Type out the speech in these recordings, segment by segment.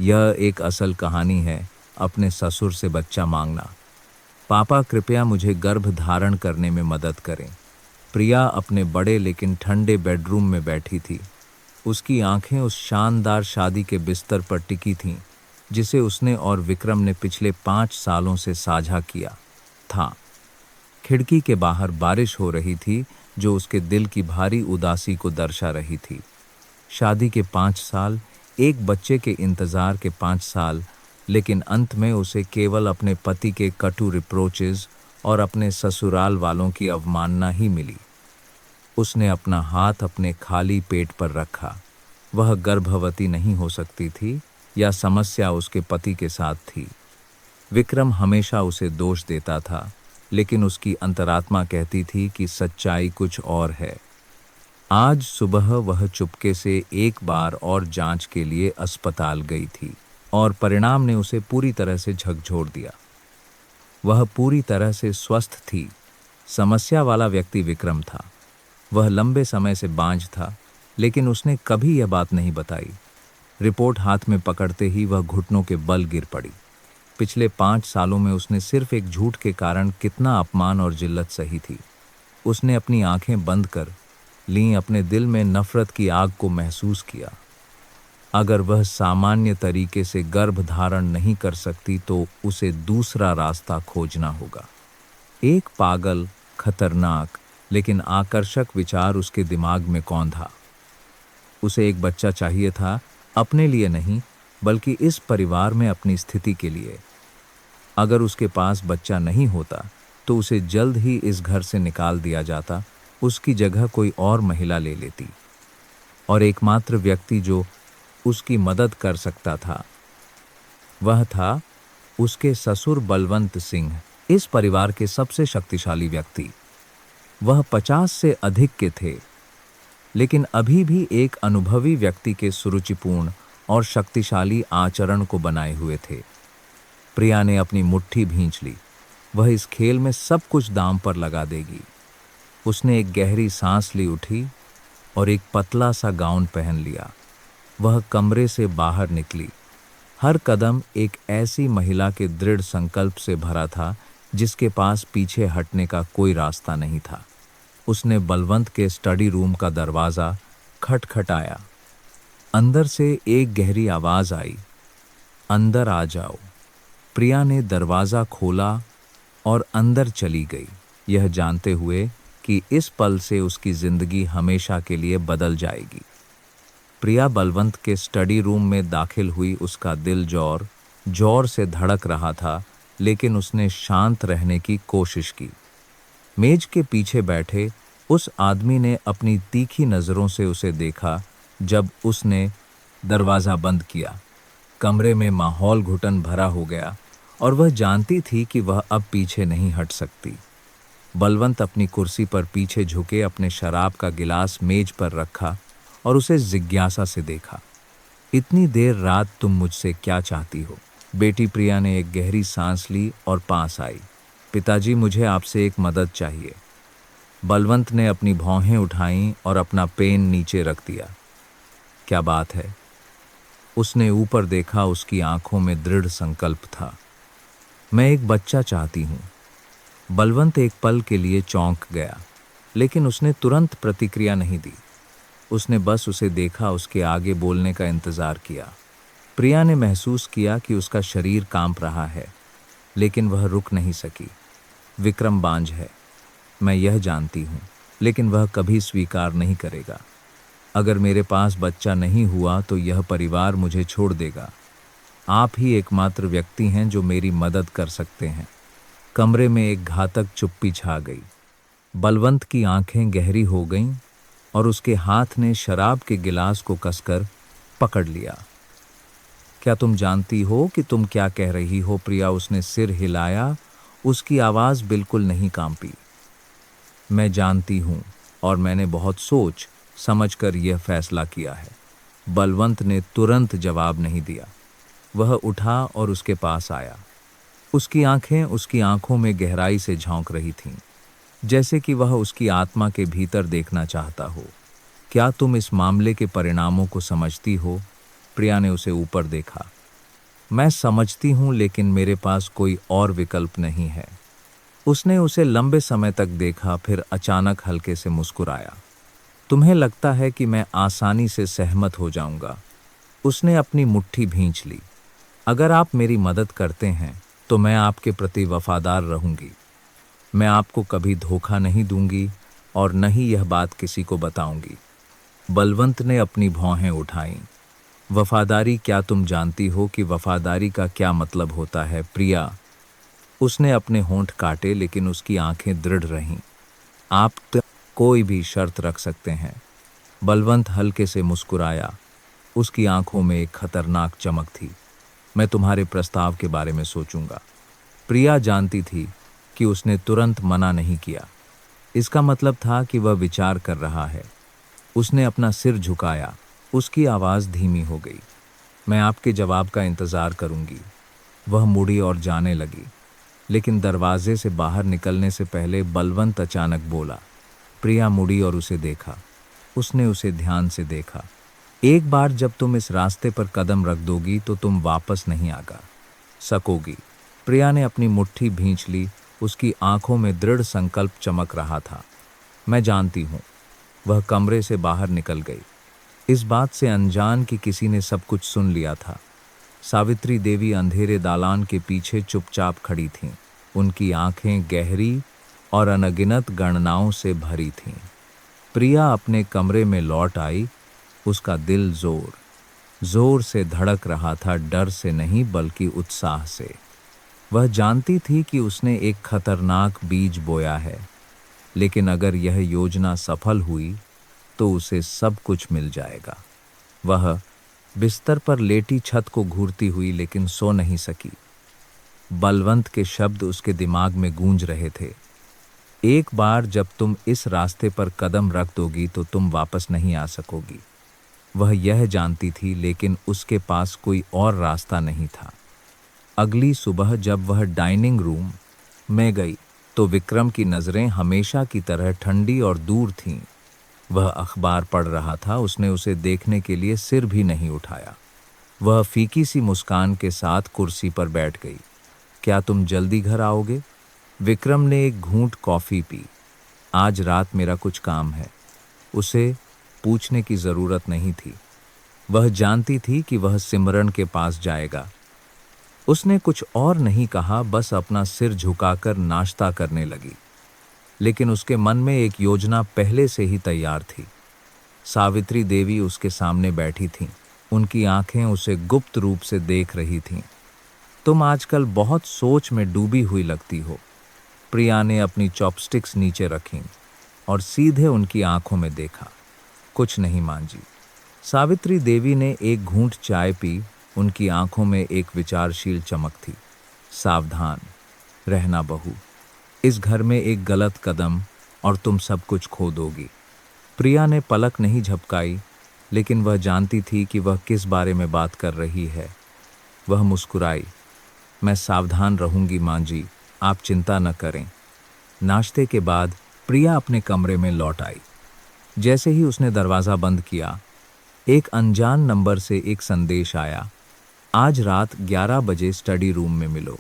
यह एक असल कहानी है, अपने ससुर से बच्चा मांगना। पापा कृपया मुझे गर्भ धारण करने में मदद करें। प्रिया अपने बड़े लेकिन ठंडे बेडरूम में बैठी थी। उसकी आंखें उस शानदार शादी के बिस्तर पर टिकी थीं, जिसे उसने और विक्रम ने पिछले 5 सालों से साझा किया था। खिड़की के बाहर बारिश हो रही थी, जो उसके दिल की भारी उदासी को दर्शा रही थी। शादी के 5 साल, एक बच्चे के इंतजार के 5 साल, लेकिन अंत में उसे केवल अपने पति के कटु रिप्रोचेस और अपने ससुराल वालों की अवमानना ही मिली। उसने अपना हाथ अपने खाली पेट पर रखा। वह गर्भवती नहीं हो सकती थी, या समस्या उसके पति के साथ थी। विक्रम हमेशा उसे दोष देता था, लेकिन उसकी अंतरात्मा कहती थी कि सच्चाई कुछ और है। आज सुबह वह चुपके से एक बार और जांच के लिए अस्पताल गई थी, और परिणाम ने उसे पूरी तरह से झकझोर दिया। वह पूरी तरह से स्वस्थ थी। समस्या वाला व्यक्ति विक्रम था। वह लंबे समय से बांझ था, लेकिन उसने कभी यह बात नहीं बताई। रिपोर्ट हाथ में पकड़ते ही वह घुटनों के बल गिर पड़ी। पिछले 5 सालों में उसने सिर्फ एक झूठ के कारण कितना अपमान और जिल्लत सही थी। उसने अपनी आंखें बंद कर लीं, अपने दिल में नफरत की आग को महसूस किया। अगर वह सामान्य तरीके से गर्भ धारण नहीं कर सकती, तो उसे दूसरा रास्ता खोजना होगा। एक पागल, खतरनाक लेकिन आकर्षक विचार उसके दिमाग में कौंधा। उसे एक बच्चा चाहिए था, अपने लिए नहीं, बल्कि इस परिवार में अपनी स्थिति के लिए। अगर उसके पास बच्चा नहीं होता, तो उसे जल्द ही इस घर से निकाल दिया जाता। उसकी जगह कोई और महिला ले लेती, और एकमात्र व्यक्ति जो उसकी मदद कर सकता था, वह था उसके ससुर बलवंत सिंह, इस परिवार के सबसे शक्तिशाली व्यक्ति। वह 50 से अधिक के थे, लेकिन अभी भी एक अनुभवी व्यक्ति के सुरुचिपूर्ण और शक्तिशाली आचरण को बनाए हुए थे। प्रिया ने अपनी मुट्ठी भींच ली। वह इस खेल में सब कुछ दांव पर लगा देगी। उसने एक गहरी सांस ली उठी और एक पतला सा गाउन पहन लिया। वह कमरे से बाहर निकली। हर कदम एक ऐसी महिला के दृढ़ संकल्प से भरा था, जिसके पास पीछे हटने का कोई रास्ता नहीं था। उसने बलवंत के स्टडी रूम का दरवाज़ा खटखटाया। अंदर से एक गहरी आवाज़ आई, अंदर आ जाओ। प्रिया ने दरवाज़ा खोला और अंदर चली गई, यह जानते हुए कि इस पल से उसकी ज़िंदगी हमेशा के लिए बदल जाएगी। प्रिया बलवंत के स्टडी रूम में दाखिल हुई। उसका दिल जोर जोर से धड़क रहा था, लेकिन उसने शांत रहने की कोशिश की। मेज के पीछे बैठे उस आदमी ने अपनी तीखी नज़रों से उसे देखा। जब उसने दरवाज़ा बंद किया, कमरे में माहौल घुटन भरा हो गया, और वह जानती थी कि वह अब पीछे नहीं हट सकती। बलवंत अपनी कुर्सी पर पीछे झुके अपने शराब का गिलास मेज पर रखा और उसे जिज्ञासा से देखा। इतनी देर रात तुम मुझसे क्या चाहती हो? बेटी प्रिया ने एक गहरी सांस ली और पास आई। पिताजी, मुझे आपसे एक मदद चाहिए। बलवंत ने अपनी भौहें उठाईं और अपना पेन नीचे रख दिया। क्या बात है? उसने ऊपर देखा। उसकी आंखों में दृढ़ संकल्प था। मैं एक बच्चा चाहती हूँ। बलवंत एक पल के लिए चौंक गया, लेकिन उसने तुरंत प्रतिक्रिया नहीं दी। उसने बस उसे देखा, उसके आगे बोलने का इंतजार किया। प्रिया ने महसूस किया कि उसका शरीर कांप रहा है, लेकिन वह रुक नहीं सकी। विक्रम बांझ है, मैं यह जानती हूँ, लेकिन वह कभी स्वीकार नहीं करेगा। अगर मेरे पास बच्चा नहीं हुआ, तो यह परिवार मुझे छोड़ देगा। आप ही एकमात्र व्यक्ति हैं जो मेरी मदद कर सकते हैं। कमरे में एक घातक चुप्पी छा गई। बलवंत की आंखें गहरी हो गईं और उसके हाथ ने शराब के गिलास को कसकर पकड़ लिया। क्या तुम जानती हो कि तुम क्या कह रही हो? प्रिया, उसने सिर हिलाया। उसकी आवाज़ बिल्कुल नहीं कांपी। मैं जानती हूँ, और मैंने बहुत सोच समझ कर यह फैसला किया है। बलवंत ने तुरंत जवाब नहीं दिया। वह उठा और उसके पास आया। उसकी आंखें उसकी आंखों में गहराई से झोंक रही थीं, जैसे कि वह उसकी आत्मा के भीतर देखना चाहता हो। क्या तुम इस मामले के परिणामों को समझती हो? प्रिया ने उसे ऊपर देखा। मैं समझती हूँ, लेकिन मेरे पास कोई और विकल्प नहीं है। उसने उसे लंबे समय तक देखा, फिर अचानक हल्के से मुस्कुराया। तुम्हें लगता है कि मैं आसानी से सहमत हो जाऊंगा? उसने अपनी मुट्ठी भींच ली। अगर आप मेरी मदद करते हैं तो मैं आपके प्रति वफादार रहूंगी। मैं आपको कभी धोखा नहीं दूंगी और न ही यह बात किसी को बताऊंगी। बलवंत ने अपनी भौहें उठाईं। वफादारी? क्या तुम जानती हो कि वफादारी का क्या मतलब होता है, प्रिया? उसने अपने होंठ काटे, लेकिन उसकी आंखें दृढ़ रहीं। आप कोई भी शर्त रख सकते हैं। बलवंत हल्के से मुस्कुराया। उसकी आंखों में एक खतरनाक चमक थी। मैं तुम्हारे प्रस्ताव के बारे में सोचूंगा। प्रिया जानती थी कि उसने तुरंत मना नहीं किया। इसका मतलब था कि वह विचार कर रहा है। उसने अपना सिर झुकाया। उसकी आवाज़ धीमी हो गई। मैं आपके जवाब का इंतज़ार करूंगी। वह मुड़ी और जाने लगी, लेकिन दरवाजे से बाहर निकलने से पहले बलवंत अचानक बोला। प्रिया मुड़ी और उसे देखा। उसने उसे ध्यान से देखा। एक बार जब तुम इस रास्ते पर कदम रख दोगी तो तुम वापस नहीं आगा सकोगी। प्रिया ने अपनी मुट्ठी भींच ली। उसकी आंखों में दृढ़ संकल्प चमक रहा था। मैं जानती हूँ। वह कमरे से बाहर निकल गई, इस बात से अनजान कि किसी ने सब कुछ सुन लिया था। सावित्री देवी अंधेरे दालान के पीछे चुपचाप खड़ी थीं। उनकी आंखें गहरी और अनगिनत गणनाओं से भरी थीं। प्रिया अपने कमरे में लौट आई। उसका दिल जोर जोर से धड़क रहा था, डर से नहीं बल्कि उत्साह से। वह जानती थी कि उसने एक खतरनाक बीज बोया है, लेकिन अगर यह योजना सफल हुई तो उसे सब कुछ मिल जाएगा। वह बिस्तर पर लेटी छत को घूरती हुई लेकिन सो नहीं सकी। बलवंत के शब्द उसके दिमाग में गूंज रहे थे। एक बार जब तुम इस रास्ते पर कदम रख दोगी तो तुम वापस नहीं आ सकोगी। वह यह जानती थी, लेकिन उसके पास कोई और रास्ता नहीं था। अगली सुबह जब वह डाइनिंग रूम में गई तो विक्रम की नज़रें हमेशा की तरह ठंडी और दूर थीं। वह अखबार पढ़ रहा था। उसने उसे देखने के लिए सिर भी नहीं उठाया। वह फीकी सी मुस्कान के साथ कुर्सी पर बैठ गई। क्या तुम जल्दी घर आओगे? विक्रम ने एक घूंट कॉफ़ी पी। आज रात मेरा कुछ काम है। उसे पूछने की ज़रूरत नहीं थी। वह जानती थी कि वह सिमरन के पास जाएगा। उसने कुछ और नहीं कहा, बस अपना सिर झुकाकर नाश्ता करने लगी। लेकिन उसके मन में एक योजना पहले से ही तैयार थी। सावित्री देवी उसके सामने बैठी थीं। उनकी आंखें उसे गुप्त रूप से देख रही थीं। तुम आजकल बहुत सोच में डूबी हुई लगती हो। प्रिया ने अपनी चॉपस्टिक्स नीचे रखीं और सीधे उनकी आंखों में देखा। कुछ नहीं मां जी। सावित्री देवी ने एक घूंट चाय पी। उनकी आंखों में एक विचारशील चमक थी। सावधान रहना बहू। इस घर में एक गलत कदम और तुम सब कुछ खो दोगी। प्रिया ने पलक नहीं झपकाई, लेकिन वह जानती थी कि वह किस बारे में बात कर रही है। वह मुस्कुराई। मैं सावधान रहूंगी मां जी, आप चिंता न करें। नाश्ते के बाद प्रिया अपने कमरे में लौट आई। जैसे ही उसने दरवाज़ा बंद किया, एक अनजान नंबर से एक संदेश आया। आज रात 11 बजे स्टडी रूम में मिलो।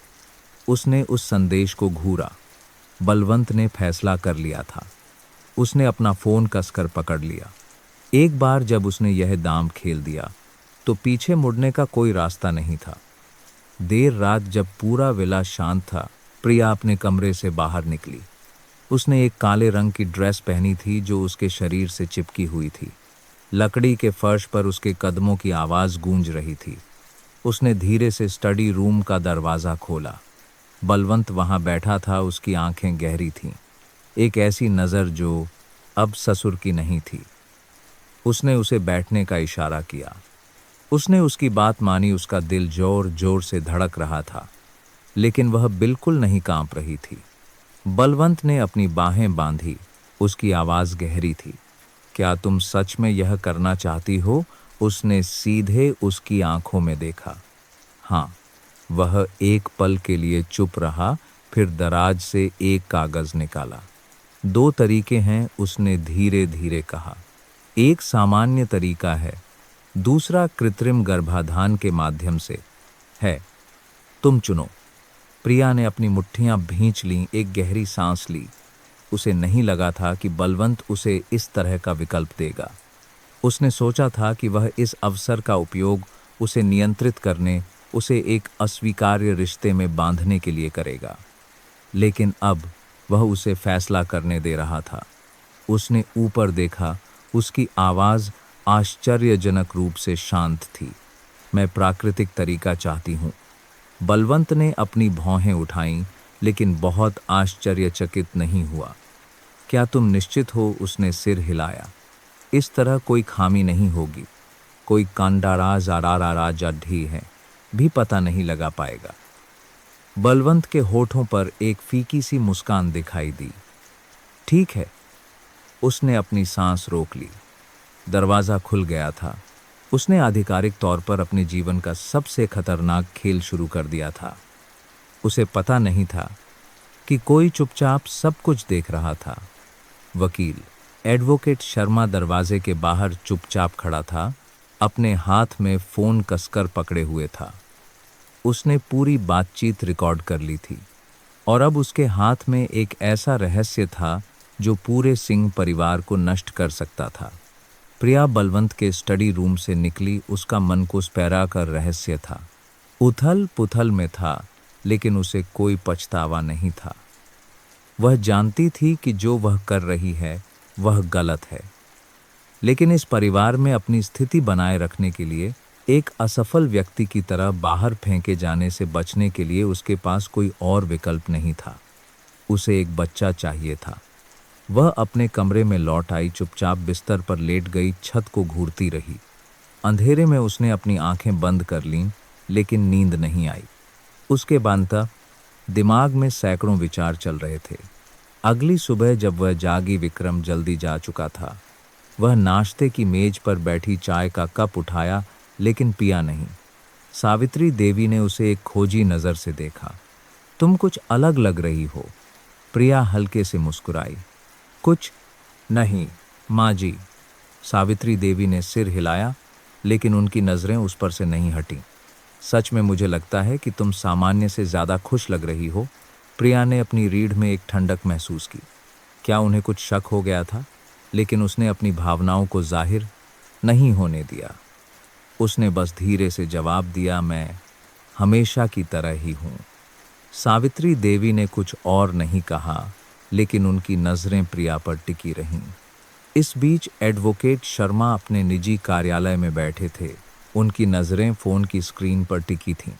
उसने उस संदेश को घूरा। बलवंत ने फैसला कर लिया था। उसने अपना फ़ोन कसकर पकड़ लिया। एक बार जब उसने यह दांव खेल दिया तो पीछे मुड़ने का कोई रास्ता नहीं था। देर रात जब पूरा विला शांत था, प्रिया अपने कमरे से बाहर निकली। उसने एक काले रंग की ड्रेस पहनी थी जो उसके शरीर से चिपकी हुई थी। लकड़ी के फर्श पर उसके कदमों की आवाज़ गूंज रही थी। उसने धीरे से स्टडी रूम का दरवाज़ा खोला। बलवंत वहाँ बैठा था। उसकी आंखें गहरी थीं, एक ऐसी नज़र जो अब ससुर की नहीं थी। उसने उसे बैठने का इशारा किया। उसने उसकी बात मानी। उसका दिल जोर जोर से धड़क रहा था, लेकिन वह बिल्कुल नहीं कांप रही थी। बलवंत ने अपनी बाहें बांधी। उसकी आवाज़ गहरी थी। क्या तुम सच में यह करना चाहती हो? उसने सीधे उसकी आंखों में देखा। हाँ। वह एक पल के लिए चुप रहा, फिर दराज से एक कागज़ निकाला। 2 तरीके हैं, उसने धीरे धीरे कहा। एक सामान्य तरीका है, दूसरा कृत्रिम गर्भाधान के माध्यम से। है, तुम चुनो। प्रिया ने अपनी मुट्ठियां भींच लीं, एक गहरी सांस ली। उसे नहीं लगा था कि बलवंत उसे इस तरह का विकल्प देगा। उसने सोचा था कि वह इस अवसर का उपयोग उसे नियंत्रित करने, उसे एक अस्वीकार्य रिश्ते में बांधने के लिए करेगा। लेकिन अब वह उसे फैसला करने दे रहा था। उसने ऊपर देखा, उसकी आवाज़ आश्चर्यजनक रूप से शांत थी। मैं प्राकृतिक तरीका चाहती हूँ। बलवंत ने अपनी भौहें उठाईं, लेकिन बहुत आश्चर्यचकित नहीं हुआ। क्या तुम निश्चित हो? उसने सिर हिलाया। इस तरह कोई खामी नहीं होगी। कोई कांडाराज आरारा जड्ढी है भी पता नहीं लगा पाएगा। बलवंत के होठों पर एक फीकी सी मुस्कान दिखाई दी। ठीक है। उसने अपनी सांस रोक ली। दरवाज़ा खुल गया था। उसने आधिकारिक तौर पर अपने जीवन का सबसे खतरनाक खेल शुरू कर दिया था। उसे पता नहीं था कि कोई चुपचाप सब कुछ देख रहा था। वकील एडवोकेट शर्मा दरवाजे के बाहर चुपचाप खड़ा था, अपने हाथ में फ़ोन कसकर पकड़े हुए था। उसने पूरी बातचीत रिकॉर्ड कर ली थी और अब उसके हाथ में एक ऐसा रहस्य था जो पूरे सिंह परिवार को नष्ट कर सकता था। प्रिया बलवंत के स्टडी रूम से निकली, उसका मन को स्पैरा कर रहस्य था। उथल पुथल में था, लेकिन उसे कोई पछतावा नहीं था। वह जानती थी कि जो वह कर रही है वह गलत है, लेकिन इस परिवार में अपनी स्थिति बनाए रखने के लिए, एक असफल व्यक्ति की तरह बाहर फेंके जाने से बचने के लिए उसके पास कोई और विकल्प नहीं था। उसे एक बच्चा चाहिए था। वह अपने कमरे में लौट आई, चुपचाप बिस्तर पर लेट गई, छत को घूरती रही। अंधेरे में उसने अपनी आंखें बंद कर लीं, लेकिन नींद नहीं आई। उसके बांता दिमाग में सैकड़ों विचार चल रहे थे। अगली सुबह जब वह जागी, विक्रम जल्दी जा चुका था। वह नाश्ते की मेज पर बैठी चाय का कप उठाया, लेकिन पिया नहीं। सावित्री देवी ने उसे एक खोजी नज़र से देखा। तुम कुछ अलग लग रही हो। प्रिया हल्के से मुस्कुराई। कुछ नहीं माँ जी। सावित्री देवी ने सिर हिलाया, लेकिन उनकी नज़रें उस पर से नहीं हटीं। सच में मुझे लगता है कि तुम सामान्य से ज़्यादा खुश लग रही हो। प्रिया ने अपनी रीढ़ में एक ठंडक महसूस की। क्या उन्हें कुछ शक हो गया था? लेकिन उसने अपनी भावनाओं को जाहिर नहीं होने दिया। उसने बस धीरे से जवाब दिया, मैं हमेशा की तरह ही हूँ। सावित्री देवी ने कुछ और नहीं कहा, लेकिन उनकी नज़रें प्रिया पर टिकी रहीं। इस बीच एडवोकेट शर्मा अपने निजी कार्यालय में बैठे थे। उनकी नज़रें फ़ोन की स्क्रीन पर टिकी थीं।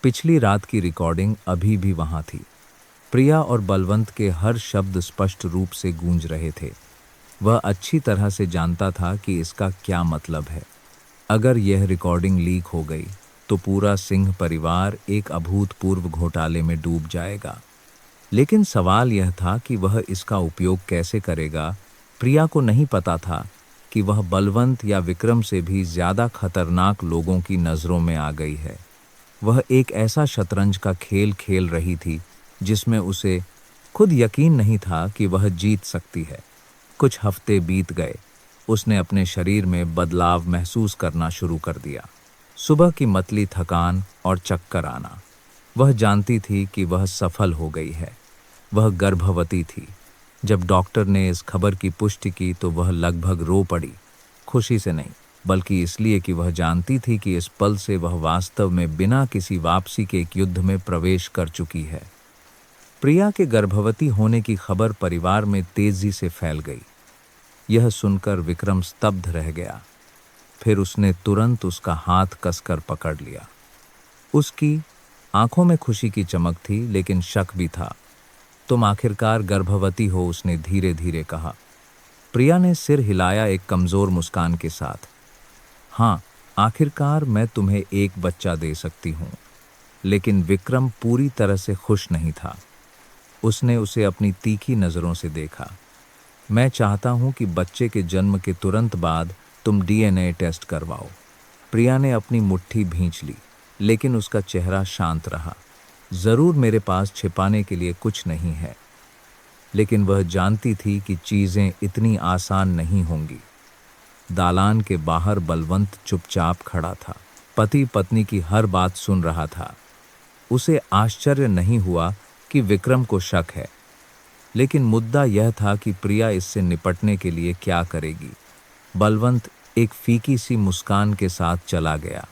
पिछली रात की रिकॉर्डिंग अभी भी वहाँ थी। प्रिया और बलवंत के हर शब्द स्पष्ट रूप से गूंज रहे थे। वह अच्छी तरह से जानता था कि इसका क्या मतलब है। अगर यह रिकॉर्डिंग लीक हो गई तो पूरा सिंह परिवार एक अभूतपूर्व घोटाले में डूब जाएगा। लेकिन सवाल यह था कि वह इसका उपयोग कैसे करेगा। प्रिया को नहीं पता था कि वह बलवंत या विक्रम से भी ज़्यादा खतरनाक लोगों की नज़रों में आ गई है। वह एक ऐसा शतरंज का खेल खेल रही थी जिसमें उसे खुद यकीन नहीं था कि वह जीत सकती है। कुछ हफ्ते बीत गए। उसने अपने शरीर में बदलाव महसूस करना शुरू कर दिया। सुबह की मतली थकान और चक्कर आना। वह जानती थी कि वह सफल हो गई है। वह गर्भवती थी। जब डॉक्टर ने इस खबर की पुष्टि की तो वह लगभग रो पड़ी। खुशी से नहीं, बल्कि इसलिए कि वह जानती थी कि इस पल से वह वास्तव में बिना किसी वापसी के एक युद्ध में प्रवेश कर चुकी है। प्रिया के गर्भवती होने की खबर परिवार में तेजी से फैल गई। यह सुनकर विक्रम स्तब्ध रह गया। फिर उसने तुरंत उसका हाथ कसकर पकड़ लिया। उसकी आंखों में खुशी की चमक थी, लेकिन शक भी था। तुम आखिरकार गर्भवती हो, उसने धीरे धीरे कहा। प्रिया ने सिर हिलाया, एक कमज़ोर मुस्कान के साथ। हाँ, आखिरकार मैं तुम्हें एक बच्चा दे सकती हूँ। लेकिन विक्रम पूरी तरह से खुश नहीं था। उसने उसे अपनी तीखी नज़रों से देखा। मैं चाहता हूँ कि बच्चे के जन्म के तुरंत बाद तुम डीएनए टेस्ट करवाओ। प्रिया ने अपनी मुट्ठी भींच ली, लेकिन उसका चेहरा शांत रहा। ज़रूर मेरे पास छिपाने के लिए कुछ नहीं है, लेकिन वह जानती थी कि चीज़ें इतनी आसान नहीं होंगी। दालान के बाहर बलवंत चुपचाप खड़ा था। पति पत्नी की हर बात सुन रहा था। उसे आश्चर्य नहीं हुआ कि विक्रम को शक है, लेकिन मुद्दा यह था कि प्रिया इससे निपटने के लिए क्या करेगी। बलवंत एक फीकी सी मुस्कान के साथ चला गया।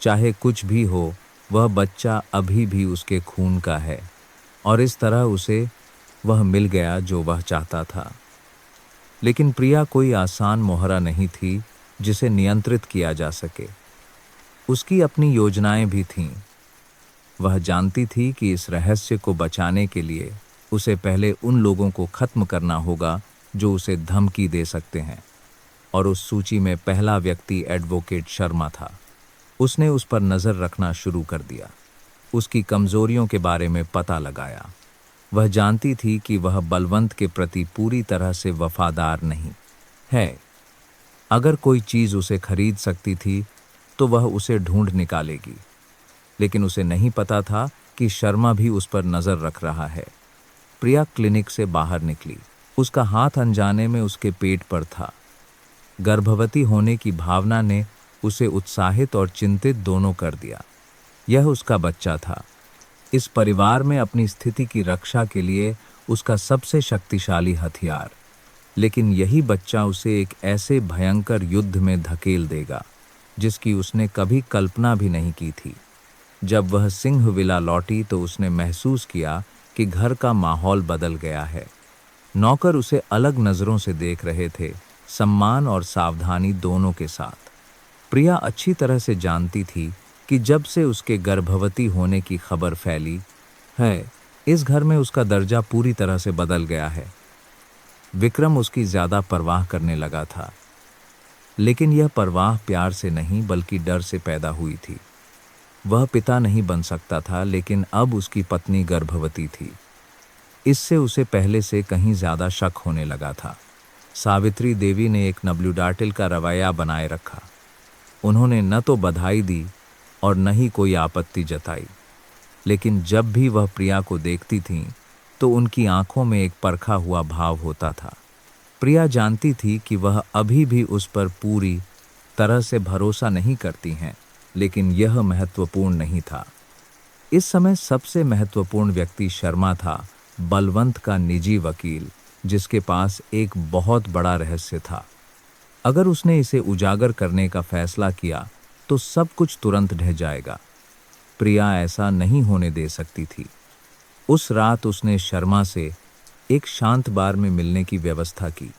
चाहे कुछ भी हो, वह बच्चा अभी भी उसके खून का है, और इस तरह उसे वह मिल गया जो वह चाहता था। लेकिन प्रिया कोई आसान मोहरा नहीं थी जिसे नियंत्रित किया जा सके। उसकी अपनी योजनाएं भी थीं। वह जानती थी कि इस रहस्य को बचाने के लिए उसे पहले उन लोगों को खत्म करना होगा जो उसे धमकी दे सकते हैं, और उस सूची में पहला व्यक्ति एडवोकेट शर्मा था। उसने उस पर नज़र रखना शुरू कर दिया, उसकी कमजोरियों के बारे में पता लगाया। वह जानती थी कि वह बलवंत के प्रति पूरी तरह से वफादार नहीं है। अगर कोई चीज़ उसे खरीद सकती थी तो वह उसे ढूंढ निकालेगी, लेकिन उसे नहीं पता था कि शर्मा भी उस पर नज़र रख रहा है। प्रिया क्लिनिक से बाहर निकली। उसका हाथ अनजाने में उसके पेट पर था। गर्भवती होने की भावना ने उसे उत्साहित और चिंतित दोनों कर दिया। यह उसका बच्चा था, इस परिवार में अपनी स्थिति की रक्षा के लिए उसका सबसे शक्तिशाली हथियार। लेकिन यही बच्चा उसे एक ऐसे भयंकर युद्ध में धकेल देगा जिसकी उसने कभी कल्पना भी नहीं की थी। जब वह सिंह विला लौटी तो उसने महसूस किया कि घर का माहौल बदल गया है। नौकर उसे अलग नज़रों से देख रहे थे, सम्मान और सावधानी दोनों के साथ। प्रिया अच्छी तरह से जानती थी कि जब से उसके गर्भवती होने की खबर फैली है, इस घर में उसका दर्जा पूरी तरह से बदल गया है। विक्रम उसकी ज़्यादा परवाह करने लगा था, लेकिन यह परवाह प्यार से नहीं बल्कि डर से पैदा हुई थी। वह पिता नहीं बन सकता था, लेकिन अब उसकी पत्नी गर्भवती थी। इससे उसे पहले से कहीं ज़्यादा शक होने लगा था। सावित्री देवी ने एक नबलुडाटिल का रवैया बनाए रखा। उन्होंने न तो बधाई दी और न ही कोई आपत्ति जताई, लेकिन जब भी वह प्रिया को देखती थीं तो उनकी आंखों में एक परखा हुआ भाव होता था। प्रिया जानती थी कि वह अभी भी उस पर पूरी तरह से भरोसा नहीं करती हैं, लेकिन यह महत्वपूर्ण नहीं था। इस समय सबसे महत्वपूर्ण व्यक्ति शर्मा था, बलवंत का निजी वकील, जिसके पास एक बहुत बड़ा रहस्य था। अगर उसने इसे उजागर करने का फैसला किया तो सब कुछ तुरंत ढह जाएगा। प्रिया ऐसा नहीं होने दे सकती थी। उस रात उसने शर्मा से एक शांत बार में मिलने की व्यवस्था की।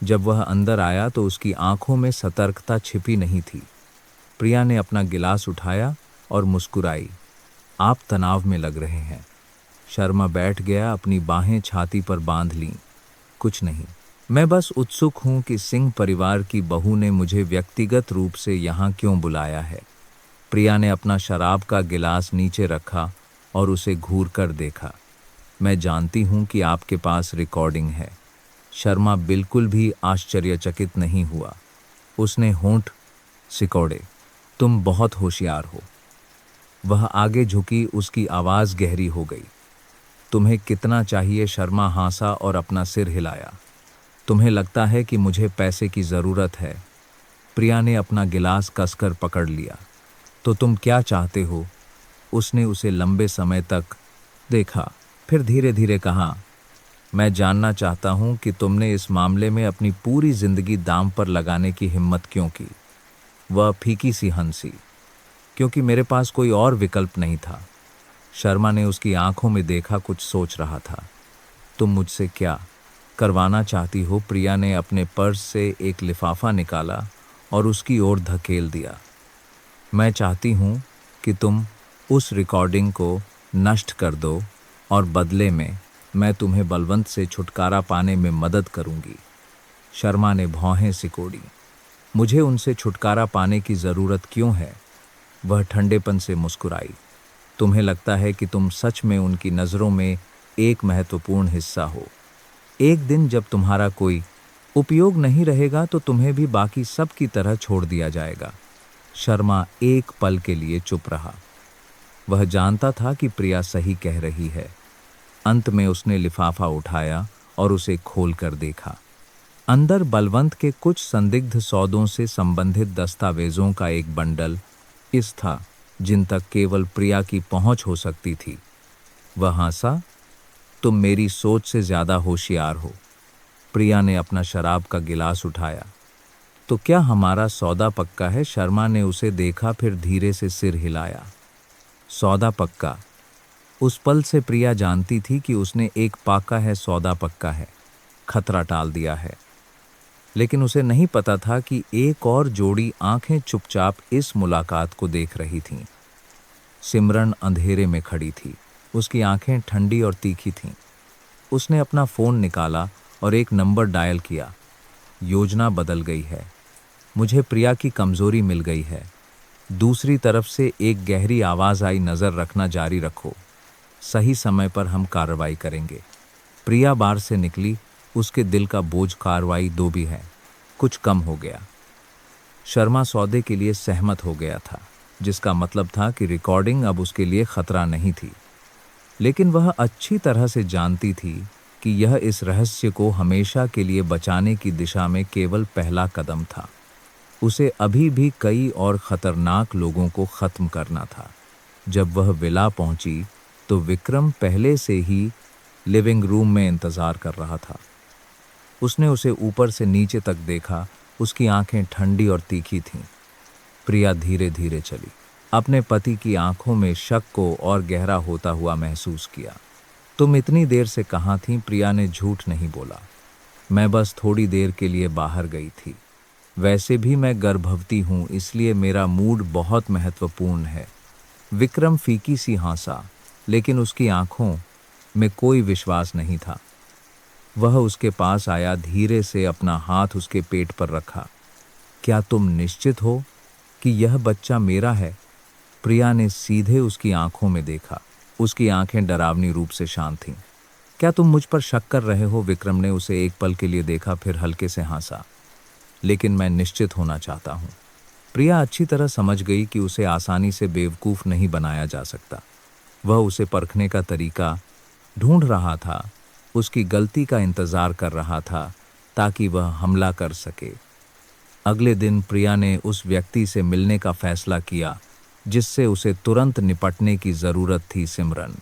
जब वह अंदर आया तो उसकी आंखों में सतर्कता छिपी नहीं थी। प्रिया ने अपना गिलास उठाया और मुस्कुराई। आप तनाव में लग रहे हैं। शर्मा बैठ गया, अपनी बाहें छाती पर बांध लीं। कुछ नहीं, मैं बस उत्सुक हूं कि सिंह परिवार की बहू ने मुझे व्यक्तिगत रूप से यहाँ क्यों बुलाया है। प्रिया ने अपना शराब का गिलास नीचे रखा और उसे घूर कर देखा। मैं जानती हूं कि आपके पास रिकॉर्डिंग है। शर्मा बिल्कुल भी आश्चर्यचकित नहीं हुआ। उसने होंठ सिकोड़े। तुम बहुत होशियार हो। वह आगे झुकी, उसकी आवाज़ गहरी हो गई। तुम्हें कितना चाहिए? शर्मा हंसा और अपना सिर हिलाया। तुम्हें लगता है कि मुझे पैसे की ज़रूरत है? प्रिया ने अपना गिलास कसकर पकड़ लिया। तो तुम क्या चाहते हो? उसने उसे लंबे समय तक देखा, फिर धीरे धीरे कहा, मैं जानना चाहता हूं कि तुमने इस मामले में अपनी पूरी जिंदगी दांव पर लगाने की हिम्मत क्यों की। वह फीकी सी हंसी। क्योंकि मेरे पास कोई और विकल्प नहीं था। शर्मा ने उसकी आंखों में देखा, कुछ सोच रहा था। तुम मुझसे क्या करवाना चाहती हो? प्रिया ने अपने पर्स से एक लिफाफा निकाला और उसकी ओर धकेल दिया। मैं चाहती हूँ कि तुम उस रिकॉर्डिंग को नष्ट कर दो और बदले में मैं तुम्हें बलवंत से छुटकारा पाने में मदद करूंगी। शर्मा ने भौहें सिकोड़ी। मुझे उनसे छुटकारा पाने की ज़रूरत क्यों है? वह ठंडेपन से मुस्कुराई। तुम्हें लगता है कि तुम सच में उनकी नज़रों में एक महत्वपूर्ण हिस्सा हो। एक दिन जब तुम्हारा कोई उपयोग नहीं रहेगा तो तुम्हें भी बाकी सब की तरह छोड़ दिया जाएगा। शर्मा एक पल के लिए चुप रहा। वह जानता था कि प्रिया सही कह रही है। अंत में उसने लिफाफा उठाया और उसे खोल कर देखा। अंदर बलवंत के कुछ संदिग्ध सौदों से संबंधित दस्तावेजों का एक बंडल इस था जिन तक केवल प्रिया की पहुंच हो सकती थी। वह हंसा, तुम मेरी सोच से ज्यादा होशियार हो। प्रिया ने अपना शराब का गिलास उठाया। तो क्या हमारा सौदा पक्का है? शर्मा ने उसे देखा, फिर धीरे से सिर हिलाया। सौदा पक्का? उस पल से प्रिया जानती थी कि उसने एक पाका है सौदा पक्का है, खतरा टाल दिया है। लेकिन उसे नहीं पता था कि एक और जोड़ी आंखें चुपचाप इस मुलाकात को देख रही थीं। सिमरन अंधेरे में खड़ी थी, उसकी आंखें ठंडी और तीखी थीं। उसने अपना फोन निकाला और एक नंबर डायल किया। योजना बदल गई है, मुझे प्रिया की कमजोरी मिल गई है। दूसरी तरफ से एक गहरी आवाज आई, नजर रखना जारी रखो, सही समय पर हम कार्रवाई करेंगे। प्रिया बार से निकली, उसके दिल का बोझ कार्रवाई दो भी है कुछ कम हो गया। शर्मा सौदे के लिए सहमत हो गया था, जिसका मतलब था कि रिकॉर्डिंग अब उसके लिए खतरा नहीं थी। लेकिन वह अच्छी तरह से जानती थी कि यह इस रहस्य को हमेशा के लिए बचाने की दिशा में केवल पहला कदम था। उसे अभी भी कई और खतरनाक लोगों को खत्म करना था। जब वह विला पहुंची तो विक्रम पहले से ही लिविंग रूम में इंतजार कर रहा था। उसने उसे ऊपर से नीचे तक देखा, उसकी आंखें ठंडी और तीखी थीं। प्रिया धीरे धीरे चली, अपने पति की आंखों में शक को और गहरा होता हुआ महसूस किया। तुम इतनी देर से कहाँ थीं? प्रिया ने झूठ नहीं बोला। मैं बस थोड़ी देर के लिए बाहर गई थी। वैसे भी मैं गर्भवती हूँ, इसलिए मेरा मूड बहुत महत्वपूर्ण है। विक्रम फीकी सी हंसा, लेकिन उसकी आंखों में कोई विश्वास नहीं था। वह उसके पास आया, धीरे से अपना हाथ उसके पेट पर रखा। क्या तुम निश्चित हो कि यह बच्चा मेरा है? प्रिया ने सीधे उसकी आंखों में देखा। उसकी आंखें डरावनी रूप से शांत थीं। क्या तुम मुझ पर शक कर रहे हो? विक्रम ने उसे एक पल के लिए देखा, फिर हल्के से हंसा। लेकिन मैं निश्चित होना चाहता हूँ। प्रिया अच्छी तरह समझ गई कि उसे आसानी से बेवकूफ़ नहीं बनाया जा सकता। वह उसे परखने का तरीका ढूंढ रहा था, उसकी गलती का इंतजार कर रहा था ताकि वह हमला कर सके। अगले दिन प्रिया ने उस व्यक्ति से मिलने का फैसला किया जिससे उसे तुरंत निपटने की ज़रूरत थी, सिमरन।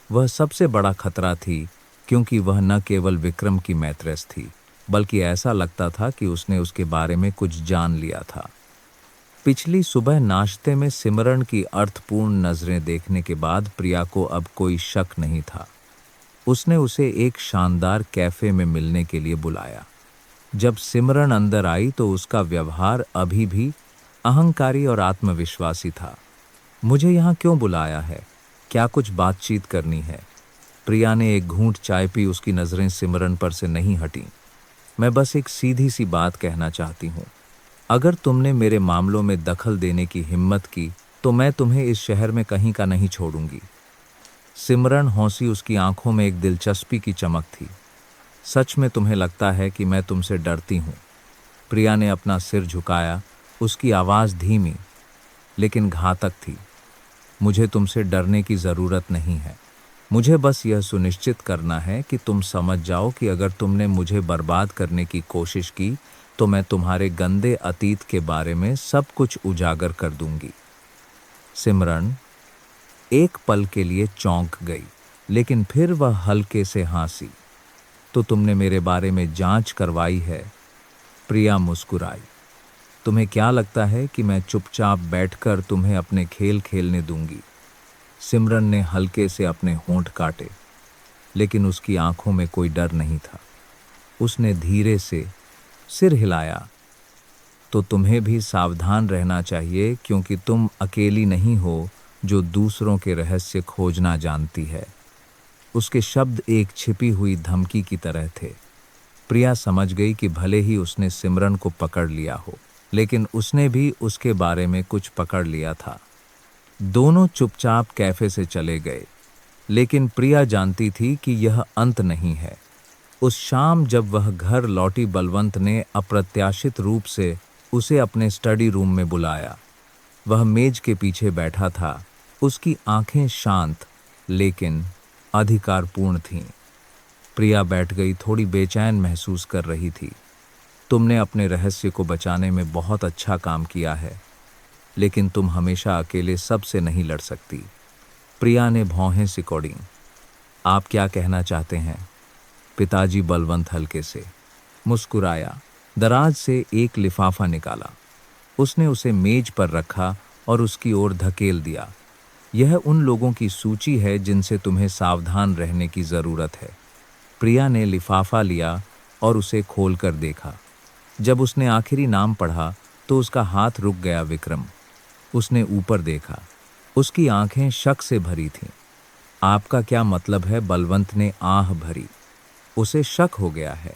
वह सबसे बड़ा खतरा थी, क्योंकि वह न केवल विक्रम की मैत्रेस थी, बल्कि ऐसा लगता था कि उसने उसके बारे में कुछ जान लिया था। पिछली सुबह नाश्ते में सिमरन की अर्थपूर्ण नज़रें देखने के बाद प्रिया को अब कोई शक नहीं था। उसने उसे एक शानदार कैफ़े में मिलने के लिए बुलाया। जब सिमरन अंदर आई तो उसका व्यवहार अभी भी अहंकारी और आत्मविश्वासी था। मुझे यहाँ क्यों बुलाया है? क्या कुछ बातचीत करनी है? प्रिया ने एक घूंट चाय पी, उसकी नज़रें सिमरन पर से नहीं हटीं। मैं बस एक सीधी सी बात कहना चाहती हूँ। अगर तुमने मेरे मामलों में दखल देने की हिम्मत की तो मैं तुम्हें इस शहर में कहीं का नहीं छोड़ूंगी। सिमरन हंसी, उसकी आंखों में एक दिलचस्पी की चमक थी। सच में तुम्हें लगता है कि मैं तुमसे डरती हूँ? प्रिया ने अपना सिर झुकाया, उसकी आवाज़ धीमी लेकिन घातक थी। मुझे तुमसे डरने की ज़रूरत नहीं है। मुझे बस यह सुनिश्चित करना है कि तुम समझ जाओ कि अगर तुमने मुझे बर्बाद करने की कोशिश की तो मैं तुम्हारे गंदे अतीत के बारे में सब कुछ उजागर कर दूंगी। सिमरन एक पल के लिए चौंक गई, लेकिन फिर वह हल्के से हंसी। तो तुमने मेरे बारे में जांच करवाई है? प्रिया मुस्कुराई। तुम्हें क्या लगता है कि मैं चुपचाप बैठकर तुम्हें अपने खेल खेलने दूंगी? सिमरन ने हल्के से अपने होंठ काटे, लेकिन उसकी आंखों में कोई डर नहीं था। उसने धीरे से सिर हिलाया। तो तुम्हें भी सावधान रहना चाहिए, क्योंकि तुम अकेली नहीं हो जो दूसरों के रहस्य खोजना जानती है। उसके शब्द एक छिपी हुई धमकी की तरह थे। प्रिया समझ गई कि भले ही उसने सिमरन को पकड़ लिया हो, लेकिन उसने भी उसके बारे में कुछ पकड़ लिया था। दोनों चुपचाप कैफे से चले गए, लेकिन प्रिया जानती थी कि यह अंत नहीं है। उस शाम जब वह घर लौटी, बलवंत ने अप्रत्याशित रूप से उसे अपने स्टडी रूम में बुलाया। वह मेज के पीछे बैठा था, उसकी आंखें शांत लेकिन अधिकारपूर्ण थीं। प्रिया बैठ गई, थोड़ी बेचैन महसूस कर रही थी। तुमने अपने रहस्य को बचाने में बहुत अच्छा काम किया है। लेकिन तुम हमेशा अकेले सबसे नहीं लड़ सकती। प्रिया ने भौहें सिकोड़ी। आप क्या कहना चाहते हैं? पिताजी बलवंत हल्के से मुस्कुराया, दराज से एक लिफाफा निकाला। उसने उसे मेज पर रखा और उसकी ओर धकेल दिया। यह उन लोगों की सूची है जिनसे तुम्हें सावधान रहने की जरूरत है। प्रिया ने लिफाफा लिया और उसे खोलकर देखा। जब उसने आखिरी नाम पढ़ा तो उसका हाथ रुक गया। विक्रम। उसने ऊपर देखा। उसकी आंखें शक से भरी थीं। आपका क्या मतलब है? बलवंत ने आह भरी। उसे शक हो गया है।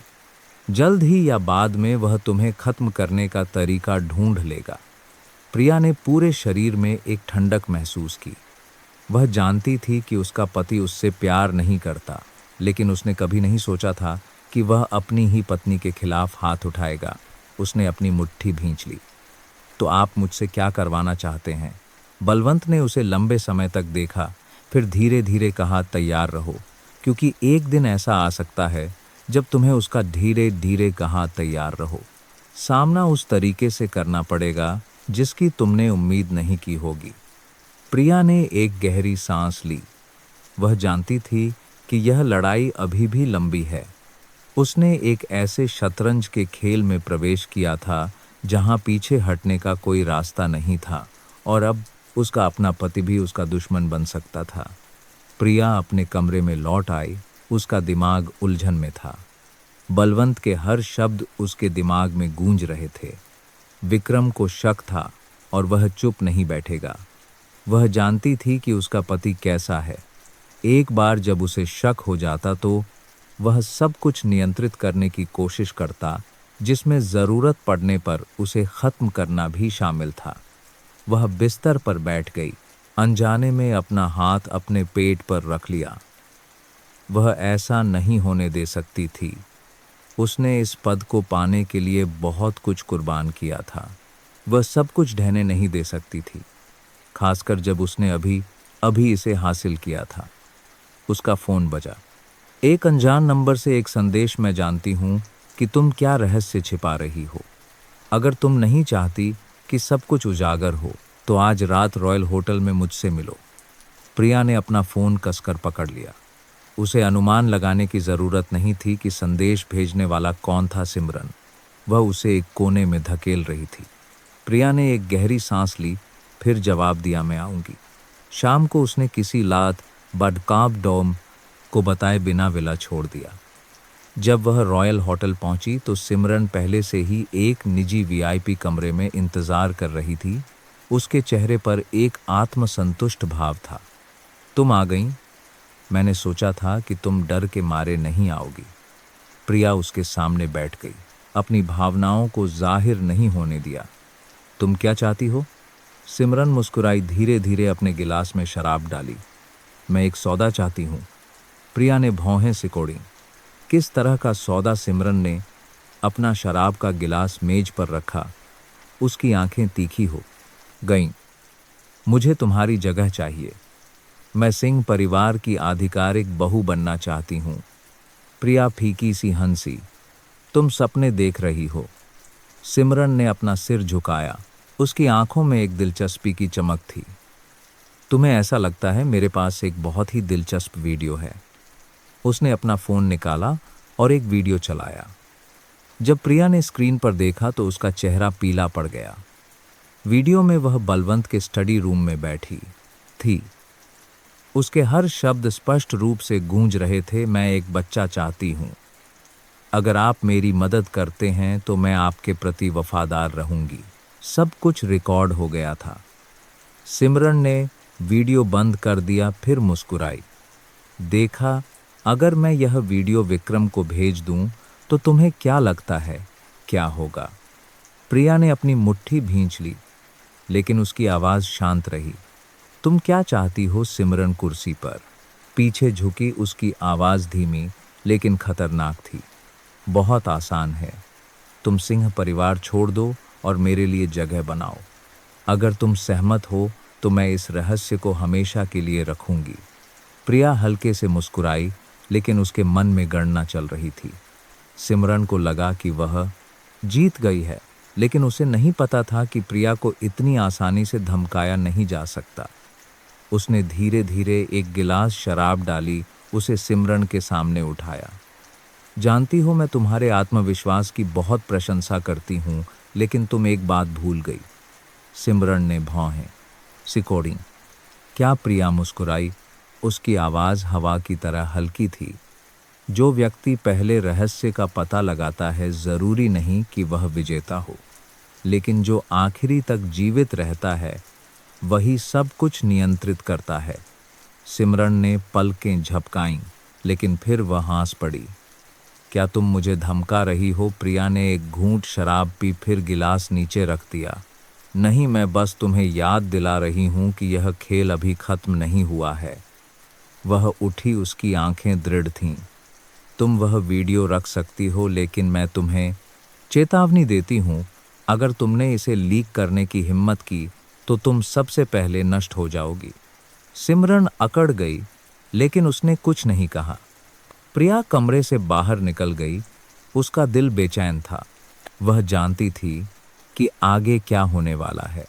जल्द ही या बाद में वह तुम्हें खत्म करने का तरीका ढूंढ लेगा। प्रिया ने पूरे शरीर में एक ठंडक महसूस की। वह जानती थी कि उसका पति उससे प्यार नहीं करता, लेकिन उसने कभी नहीं सोचा था कि वह अपनी ही पत्नी के खिलाफ हाथ उठाएगा। उसने अपनी मुट्ठी भींच ली। तो आप मुझसे क्या करवाना चाहते हैं? बलवंत ने उसे लंबे समय तक देखा, फिर धीरे धीरे कहा, तैयार रहो, क्योंकि एक दिन ऐसा आ सकता है जब तुम्हें उसका धीरे धीरे कहा तैयार रहो सामना उस तरीके से करना पड़ेगा जिसकी तुमने उम्मीद नहीं की होगी। प्रिया ने एक गहरी सांस ली। वह जानती थी कि यह लड़ाई अभी भी लंबी है। उसने एक ऐसे शतरंज के खेल में प्रवेश किया था जहां पीछे हटने का कोई रास्ता नहीं था, और अब उसका अपना पति भी उसका दुश्मन बन सकता था। प्रिया अपने कमरे में लौट आई। उसका दिमाग उलझन में था। बलवंत के हर शब्द उसके दिमाग में गूंज रहे थे। विक्रम को शक था और वह चुप नहीं बैठेगा। वह जानती थी कि उसका पति कैसा है। एक बार जब उसे शक हो जाता तो वह सब कुछ नियंत्रित करने की कोशिश करता, जिसमें जरूरत पड़ने पर उसे खत्म करना भी शामिल था। वह बिस्तर पर बैठ गई, अनजाने में अपना हाथ अपने पेट पर रख लिया। वह ऐसा नहीं होने दे सकती थी। उसने इस पद को पाने के लिए बहुत कुछ कुर्बान किया था। वह सब कुछ ढहने नहीं दे सकती थी, खासकर जब उसने अभी अभी इसे हासिल किया था। उसका फोन बजा। एक अनजान नंबर से एक संदेश। मैं जानती हूं कि तुम क्या रहस्य छिपा रही हो। अगर तुम नहीं चाहती कि सब कुछ उजागर हो तो आज रात रॉयल होटल में मुझसे मिलो। प्रिया ने अपना फोन कसकर पकड़ लिया। उसे अनुमान लगाने की जरूरत नहीं थी कि संदेश भेजने वाला कौन था। सिमरन। वह उसे एक कोने में धकेल रही थी। प्रिया ने एक गहरी सांस ली, फिर जवाब दिया, मैं आऊंगी। शाम को उसने किसी लात बडकाब डोम को बताए बिना विला छोड़ दिया। जब वह रॉयल होटल पहुंची तो सिमरन पहले से ही एक निजी वीआईपी कमरे में इंतजार कर रही थी। उसके चेहरे पर एक आत्मसंतुष्ट भाव था। तुम आ गईं? मैंने सोचा था कि तुम डर के मारे नहीं आओगी। प्रिया उसके सामने बैठ गई, अपनी भावनाओं को जाहिर नहीं होने दिया। तुम क्या चाहती हो? सिमरन मुस्कुराई, धीरे धीरे अपने गिलास में शराब डाली। मैं एक सौदा चाहती हूँ। प्रिया ने भौहें सिकोड़ी। किस तरह का सौदा? सिमरन ने अपना शराब का गिलास मेज पर रखा। उसकी आंखें तीखी हो गईं। मुझे तुम्हारी जगह चाहिए। मैं सिंह परिवार की आधिकारिक बहू बनना चाहती हूँ। प्रिया फीकी सी हंसी। तुम सपने देख रही हो। सिमरन ने अपना सिर झुकाया। उसकी आंखों में एक दिलचस्पी की चमक थी। तुम्हें ऐसा लगता है? मेरे पास एक बहुत ही दिलचस्प वीडियो है। उसने अपना फोन निकाला और एक वीडियो चलाया। जब प्रिया ने स्क्रीन पर देखा तो उसका चेहरा पीला पड़ गया। वीडियो में वह बलवंत के स्टडी रूम में बैठी थी। उसके हर शब्द स्पष्ट रूप से गूंज रहे थे। मैं एक बच्चा चाहती हूँ। अगर आप मेरी मदद करते हैं तो मैं आपके प्रति वफादार रहूंगी। सब कुछ रिकॉर्ड हो गया था। सिमरन ने वीडियो बंद कर दिया, फिर मुस्कुराई। देखा, अगर मैं यह वीडियो विक्रम को भेज दूं तो तुम्हें क्या लगता है क्या होगा? प्रिया ने अपनी मुट्ठी भींच ली, लेकिन उसकी आवाज शांत रही। तुम क्या चाहती हो? सिमरन कुर्सी पर पीछे झुकी। उसकी आवाज धीमी लेकिन खतरनाक थी। बहुत आसान है। तुम सिंह परिवार छोड़ दो और मेरे लिए जगह बनाओ। अगर तुम सहमत हो तो मैं इस रहस्य को हमेशा के लिए रखूंगी। प्रिया हल्के से मुस्कुराई, लेकिन उसके मन में गणना चल रही थी। सिमरन को लगा कि वह जीत गई है। लेकिन उसे नहीं पता था कि प्रिया को इतनी आसानी से धमकाया नहीं जा सकता। उसने धीरे धीरे एक गिलास शराब डाली, उसे सिमरन के सामने उठाया। जानती हो, मैं तुम्हारे आत्मविश्वास की बहुत प्रशंसा करती हूँ, लेकिन तुम एक बात भूल गई। सिमरन ने भौहें सिकोड़ी। क्या? प्रिया मुस्कुराई। उसकी आवाज़ हवा की तरह हल्की थी। जो व्यक्ति पहले रहस्य का पता लगाता है, ज़रूरी नहीं कि वह विजेता हो, लेकिन जो आखिरी तक जीवित रहता है वही सब कुछ नियंत्रित करता है। सिमरन ने पलकें झपकाईं, लेकिन फिर वह हंस पड़ी। क्या तुम मुझे धमका रही हो? प्रिया ने एक घूंट शराब पी, फिर गिलास नीचे रख दिया। नहीं, मैं बस तुम्हें याद दिला रही हूं कि यह खेल अभी खत्म नहीं हुआ है। वह उठी, उसकी आंखें दृढ़ थीं। तुम वह वीडियो रख सकती हो, लेकिन मैं तुम्हें चेतावनी देती हूं, अगर तुमने इसे लीक करने की हिम्मत की तो तुम सबसे पहले नष्ट हो जाओगी। सिमरन अकड़ गई, लेकिन उसने कुछ नहीं कहा। प्रिया कमरे से बाहर निकल गई। उसका दिल बेचैन था। वह जानती थी कि आगे क्या होने वाला है।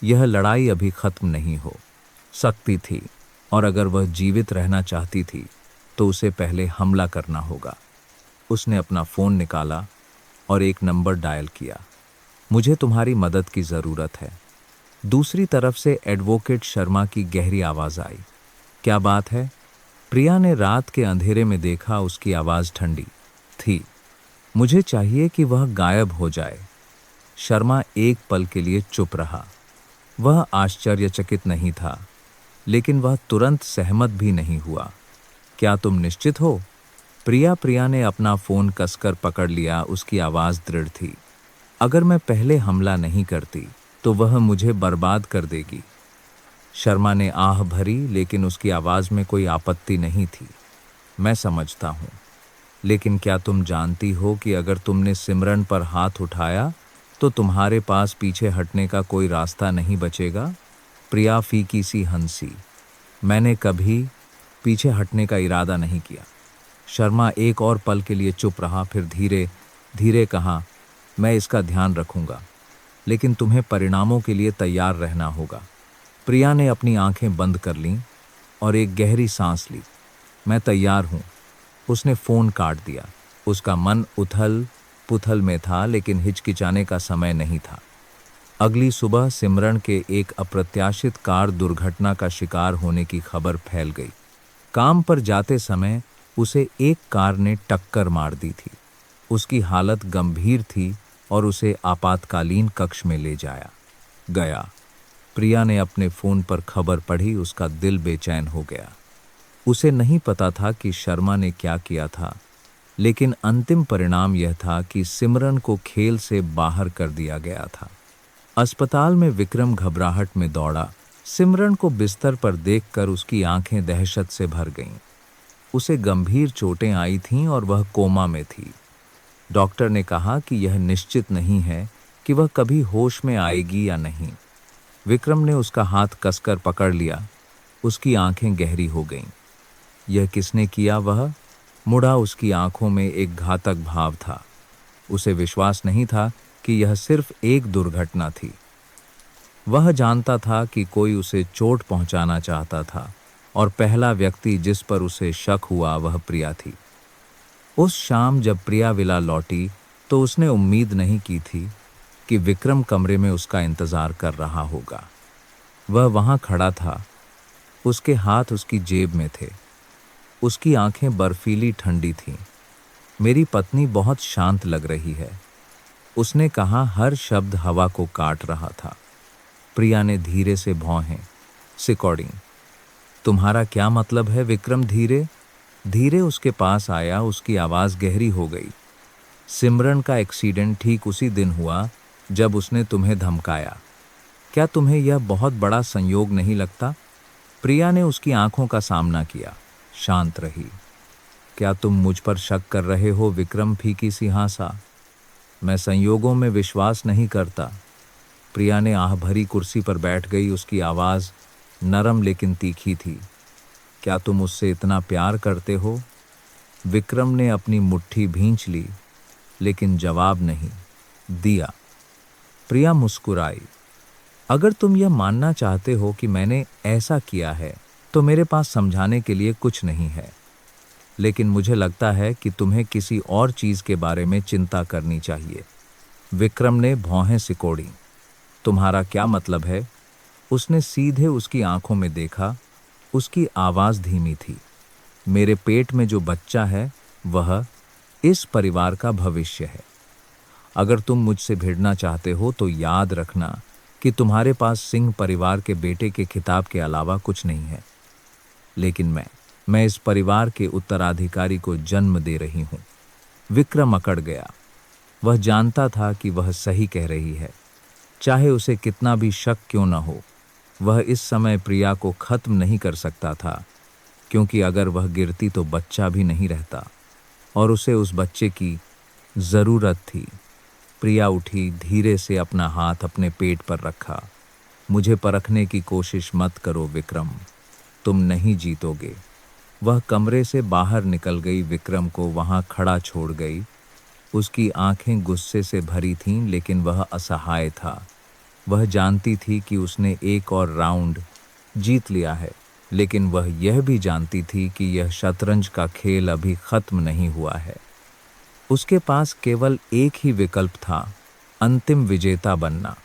यह लड़ाई अभी खत्म नहीं हो सकती थी, और अगर वह जीवित रहना चाहती थी तो उसे पहले हमला करना होगा। उसने अपना फ़ोन निकाला और एक नंबर डायल किया। मुझे तुम्हारी मदद की ज़रूरत है। दूसरी तरफ से एडवोकेट शर्मा की गहरी आवाज़ आई। क्या बात है? प्रिया ने रात के अंधेरे में देखा। उसकी आवाज़ ठंडी थी। मुझे चाहिए कि वह गायब हो जाए। शर्मा एक पल के लिए चुप रहा। वह आश्चर्यचकित नहीं था, लेकिन वह तुरंत सहमत भी नहीं हुआ। क्या तुम निश्चित हो? प्रिया ने अपना फ़ोन कसकर पकड़ लिया। उसकी आवाज़ दृढ़ थी। अगर मैं पहले हमला नहीं करती तो वह मुझे बर्बाद कर देगी। शर्मा ने आह भरी, लेकिन उसकी आवाज़ में कोई आपत्ति नहीं थी। मैं समझता हूँ, लेकिन क्या तुम जानती हो कि अगर तुमने सिमरन पर हाथ उठाया तो तुम्हारे पास पीछे हटने का कोई रास्ता नहीं बचेगा? प्रिया फीकी सी हंसी। मैंने कभी पीछे हटने का इरादा नहीं किया। शर्मा एक और पल के लिए चुप रहा, फिर धीरे धीरे कहा, मैं इसका ध्यान रखूंगा, लेकिन तुम्हें परिणामों के लिए तैयार रहना होगा। प्रिया ने अपनी आंखें बंद कर लीं और एक गहरी सांस ली। मैं तैयार हूँ। उसने फ़ोन काट दिया। उसका मन उथल पुथल में था, लेकिन हिचकिचाने का समय नहीं था। अगली सुबह सिमरन के एक अप्रत्याशित कार दुर्घटना का शिकार होने की खबर फैल गई। काम पर जाते समय उसे एक कार ने टक्कर मार दी थी। उसकी हालत गंभीर थी और उसे आपातकालीन कक्ष में ले जाया गया। प्रिया ने अपने फ़ोन पर खबर पढ़ी। उसका दिल बेचैन हो गया। उसे नहीं पता था कि शर्मा ने क्या किया था, लेकिन अंतिम परिणाम यह था कि सिमरन को खेल से बाहर कर दिया गया था। अस्पताल में विक्रम घबराहट में दौड़ा। सिमरन को बिस्तर पर देखकर उसकी आंखें दहशत से भर गईं। उसे गंभीर चोटें आई थीं और वह कोमा में थी। डॉक्टर ने कहा कि यह निश्चित नहीं है कि वह कभी होश में आएगी या नहीं। विक्रम ने उसका हाथ कसकर पकड़ लिया। उसकी आंखें गहरी हो गईं। यह किसने किया? वह मुड़ा। उसकी आंखों में एक घातक भाव था। उसे विश्वास नहीं था कि यह सिर्फ एक दुर्घटना थी। वह जानता था कि कोई उसे चोट पहुंचाना चाहता था, और पहला व्यक्ति जिस पर उसे शक हुआ वह प्रिया थी। उस शाम जब प्रिया विला लौटी तो उसने उम्मीद नहीं की थी कि विक्रम कमरे में उसका इंतजार कर रहा होगा। वह वहां खड़ा था। उसके हाथ उसकी जेब में थे। उसकी आंखें बर्फीली ठंडी थीं। मेरी पत्नी बहुत शांत लग रही है, उसने कहा। हर शब्द हवा को काट रहा था। प्रिया ने धीरे से भौहें सिकोड़ी। तुम्हारा क्या मतलब है? विक्रम धीरे धीरे उसके पास आया। उसकी आवाज़ गहरी हो गई। सिमरन का एक्सीडेंट ठीक उसी दिन हुआ जब उसने तुम्हें धमकाया। क्या तुम्हें यह बहुत बड़ा संयोग नहीं लगता? प्रिया ने उसकी आंखों का सामना किया, शांत रही। क्या तुम मुझ पर शक कर रहे हो? विक्रम फीकी सी हंसा। मैं संयोगों में विश्वास नहीं करता। प्रिया ने आह भरी कुर्सी पर बैठ गई। उसकी आवाज़ नरम लेकिन तीखी थी। क्या तुम उससे इतना प्यार करते हो? विक्रम ने अपनी मुट्ठी भींच ली, लेकिन जवाब नहीं दिया। प्रिया मुस्कुराई। अगर तुम यह मानना चाहते हो कि मैंने ऐसा किया है तो मेरे पास समझाने के लिए कुछ नहीं है, लेकिन मुझे लगता है कि तुम्हें किसी और चीज के बारे में चिंता करनी चाहिए। विक्रम ने भौहें सिकोड़ी। तुम्हारा क्या मतलब है? उसने सीधे उसकी आंखों में देखा। उसकी आवाज धीमी थी। मेरे पेट में जो बच्चा है वह इस परिवार का भविष्य है। अगर तुम मुझसे भिड़ना चाहते हो तो याद रखना कि तुम्हारे पास सिंह परिवार के बेटे के खिताब के अलावा कुछ नहीं है। लेकिन मैं इस परिवार के उत्तराधिकारी को जन्म दे रही हूं। विक्रम अकड़ गया। वह जानता था कि वह सही कह रही है, चाहे उसे कितना भी शक क्यों न हो। वह इस समय प्रिया को खत्म नहीं कर सकता था, क्योंकि अगर वह गिरती तो बच्चा भी नहीं रहता और उसे उस बच्चे की जरूरत थी। प्रिया उठी, धीरे से अपना हाथ अपने पेट पर रखा। मुझे परखने की कोशिश मत करो विक्रम, तुम नहीं जीतोगे। वह कमरे से बाहर निकल गई, विक्रम को वहां खड़ा छोड़ गई। उसकी आंखें गुस्से से भरी थीं, लेकिन वह असहाय था। वह जानती थी कि उसने एक और राउंड जीत लिया है, लेकिन वह यह भी जानती थी कि यह शतरंज का खेल अभी खत्म नहीं हुआ है। उसके पास केवल एक ही विकल्प था, अंतिम विजेता बनना।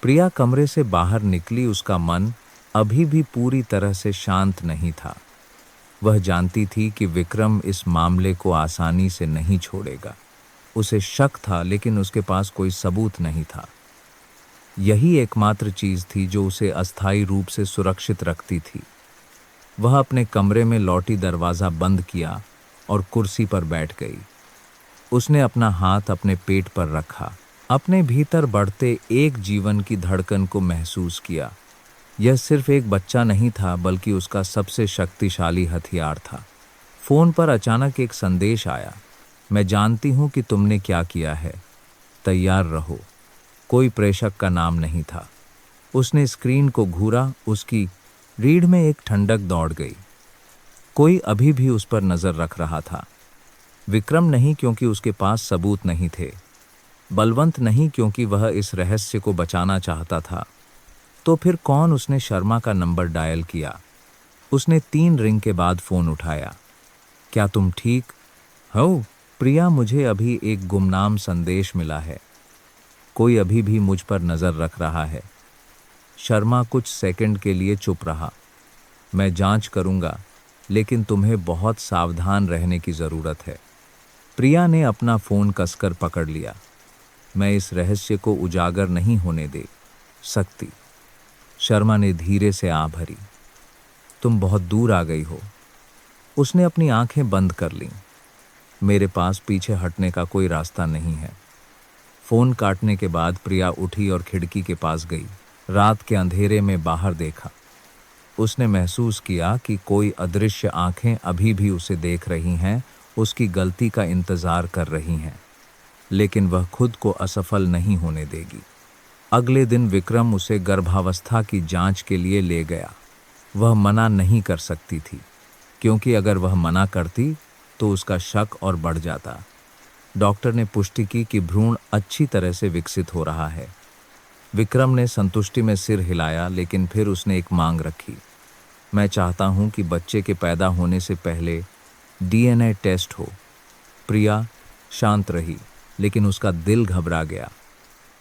प्रिया कमरे से बाहर निकली। उसका मन अभी भी पूरी तरह से शांत नहीं था। वह जानती थी कि विक्रम इस मामले को आसानी से नहीं छोड़ेगा। उसे शक था, लेकिन उसके पास कोई सबूत नहीं था। यही एकमात्र चीज थी जो उसे अस्थायी रूप से सुरक्षित रखती थी। वह अपने कमरे में लौटी, दरवाजा बंद किया और कुर्सी पर बैठ गई। उसने अपना हाथ अपने पेट पर रखा, अपने भीतर बढ़ते एक जीवन की धड़कन को महसूस किया। यह सिर्फ एक बच्चा नहीं था, बल्कि उसका सबसे शक्तिशाली हथियार था। फोन पर अचानक एक संदेश आया। मैं जानती हूं कि तुमने क्या किया है, तैयार रहो। कोई प्रेषक का नाम नहीं था। उसने स्क्रीन को घूरा। उसकी रीढ़ में एक ठंडक दौड़ गई। कोई अभी भी उस पर नजर रख रहा था। विक्रम नहीं, क्योंकि उसके पास सबूत नहीं थे। बलवंत नहीं, क्योंकि वह इस रहस्य को बचाना चाहता था। तो फिर कौन? उसने शर्मा का नंबर डायल किया। उसने 3 रिंग के बाद फोन उठाया। क्या तुम ठीक हो? प्रिया, मुझे अभी एक गुमनाम संदेश मिला है। कोई अभी भी मुझ पर नजर रख रहा है। शर्मा कुछ सेकंड के लिए चुप रहा। मैं जांच करूंगा, लेकिन तुम्हें बहुत सावधान रहने की जरूरत है। प्रिया ने अपना फोन कसकर पकड़ लिया। मैं इस रहस्य को उजागर नहीं होने दे सकती। शर्मा ने धीरे से आ भरी। तुम बहुत दूर आ गई हो। उसने अपनी आंखें बंद कर लीं। मेरे पास पीछे हटने का कोई रास्ता नहीं है। फोन काटने के बाद प्रिया उठी और खिड़की के पास गई। रात के अंधेरे में बाहर देखा। उसने महसूस किया कि कोई अदृश्य आंखें अभी भी उसे देख रही हैं, उसकी गलती का इंतजार कर रही हैं, लेकिन वह खुद को असफल नहीं होने देगी। अगले दिन विक्रम उसे गर्भावस्था की जांच के लिए ले गया। वह मना नहीं कर सकती थी, क्योंकि अगर वह मना करती तो उसका शक और बढ़ जाता। डॉक्टर ने पुष्टि की कि भ्रूण अच्छी तरह से विकसित हो रहा है। विक्रम ने संतुष्टि में सिर हिलाया, लेकिन फिर उसने एक मांग रखी। मैं चाहता हूं कि बच्चे के पैदा होने से पहले डीएनए टेस्ट हो। प्रिया शांत रही, लेकिन उसका दिल घबरा गया।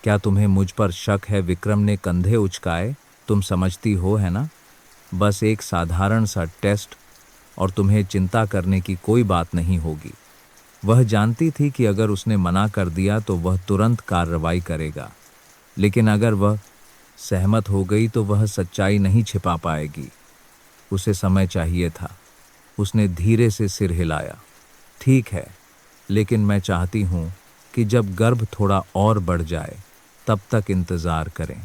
क्या तुम्हें मुझ पर शक है? विक्रम ने कंधे उचकाए। तुम समझती हो, है ना? बस एक साधारण सा टेस्ट, और तुम्हें चिंता करने की कोई बात नहीं होगी। वह जानती थी कि अगर उसने मना कर दिया तो वह तुरंत कार्रवाई करेगा, लेकिन अगर वह सहमत हो गई तो वह सच्चाई नहीं छिपा पाएगी। उसे समय चाहिए था। उसने धीरे से सिर हिलाया। ठीक है, लेकिन मैं चाहती हूं कि जब गर्भ थोड़ा और बढ़ जाए तब तक इंतजार करें।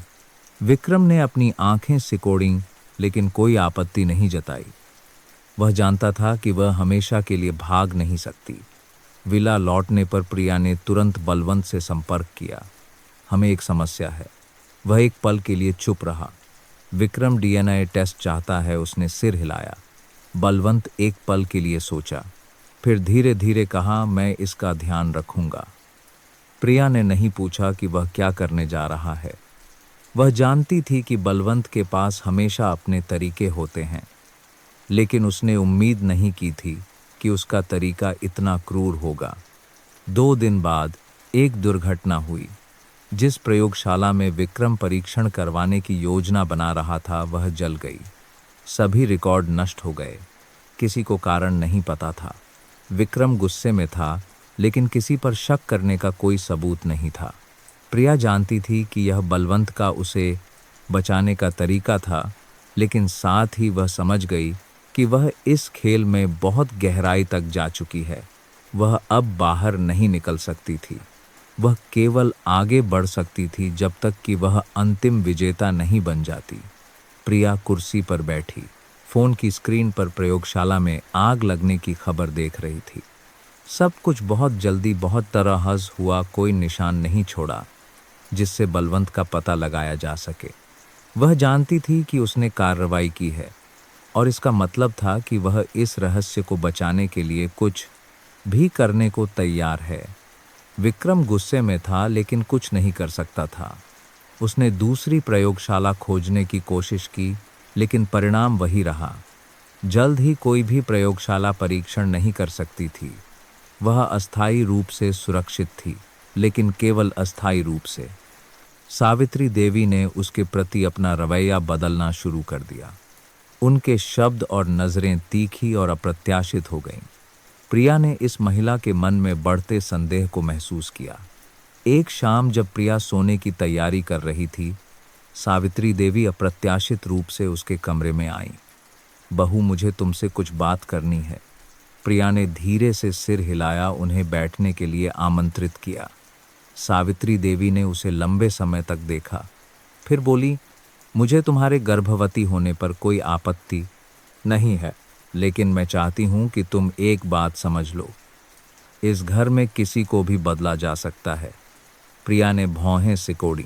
विक्रम ने अपनी आंखें सिकोड़ीं, लेकिन कोई आपत्ति नहीं जताई। वह जानता था कि वह हमेशा के लिए भाग नहीं सकती। विला लौटने पर प्रिया ने तुरंत बलवंत से संपर्क किया। हमें एक समस्या है। वह एक पल के लिए चुप रहा। विक्रम डीएनए टेस्ट चाहता है। उसने सिर हिलाया। बलवंत एक पल के लिए सोचा, फिर धीरे धीरे कहा, मैं इसका ध्यान रखूंगा। प्रिया ने नहीं पूछा कि वह क्या करने जा रहा है। वह जानती थी कि बलवंत के पास हमेशा अपने तरीके होते हैं, लेकिन उसने उम्मीद नहीं की थी कि उसका तरीका इतना क्रूर होगा। 2 दिन बाद एक दुर्घटना हुई। जिस प्रयोगशाला में विक्रम परीक्षण करवाने की योजना बना रहा था वह जल गई। सभी रिकॉर्ड नष्ट हो गए। किसी को कारण नहीं पता था। विक्रम गुस्से में था, लेकिन किसी पर शक करने का कोई सबूत नहीं था। प्रिया जानती थी कि यह बलवंत का उसे बचाने का तरीका था, लेकिन साथ ही वह समझ गई कि वह इस खेल में बहुत गहराई तक जा चुकी है। वह अब बाहर नहीं निकल सकती थी। वह केवल आगे बढ़ सकती थी जब तक कि वह अंतिम विजेता नहीं बन जाती। प्रिया कुर्सी पर बैठी, फोन की स्क्रीन पर प्रयोगशाला में आग लगने की खबर देख रही थी। सब कुछ बहुत जल्दी बहुत तरह हुआ, कोई निशान नहीं छोड़ा जिससे बलवंत का पता लगाया जा सके। वह जानती थी कि उसने कार्रवाई की है और इसका मतलब था कि वह इस रहस्य को बचाने के लिए कुछ भी करने को तैयार है। विक्रम गुस्से में था, लेकिन कुछ नहीं कर सकता था। उसने दूसरी प्रयोगशाला खोजने की कोशिश की, लेकिन परिणाम वही रहा। जल्द ही कोई भी प्रयोगशाला परीक्षण नहीं कर सकती थी। वह अस्थायी रूप से सुरक्षित थी, लेकिन केवल अस्थायी रूप से। सावित्री देवी ने उसके प्रति अपना रवैया बदलना शुरू कर दिया। उनके शब्द और नज़रें तीखी और अप्रत्याशित हो गईं। प्रिया ने इस महिला के मन में बढ़ते संदेह को महसूस किया। एक शाम जब प्रिया सोने की तैयारी कर रही थी, सावित्री देवी अप्रत्याशित रूप से उसके कमरे में आईं। बहू, मुझे तुमसे कुछ बात करनी है। प्रिया ने धीरे से सिर हिलाया, उन्हें बैठने के लिए आमंत्रित किया। सावित्री देवी ने उसे लंबे समय तक देखा, फिर बोली, मुझे तुम्हारे गर्भवती होने पर कोई आपत्ति नहीं है, लेकिन मैं चाहती हूं कि तुम एक बात समझ लो। इस घर में किसी को भी बदला जा सकता है। प्रिया ने भौहें सिकोड़ी।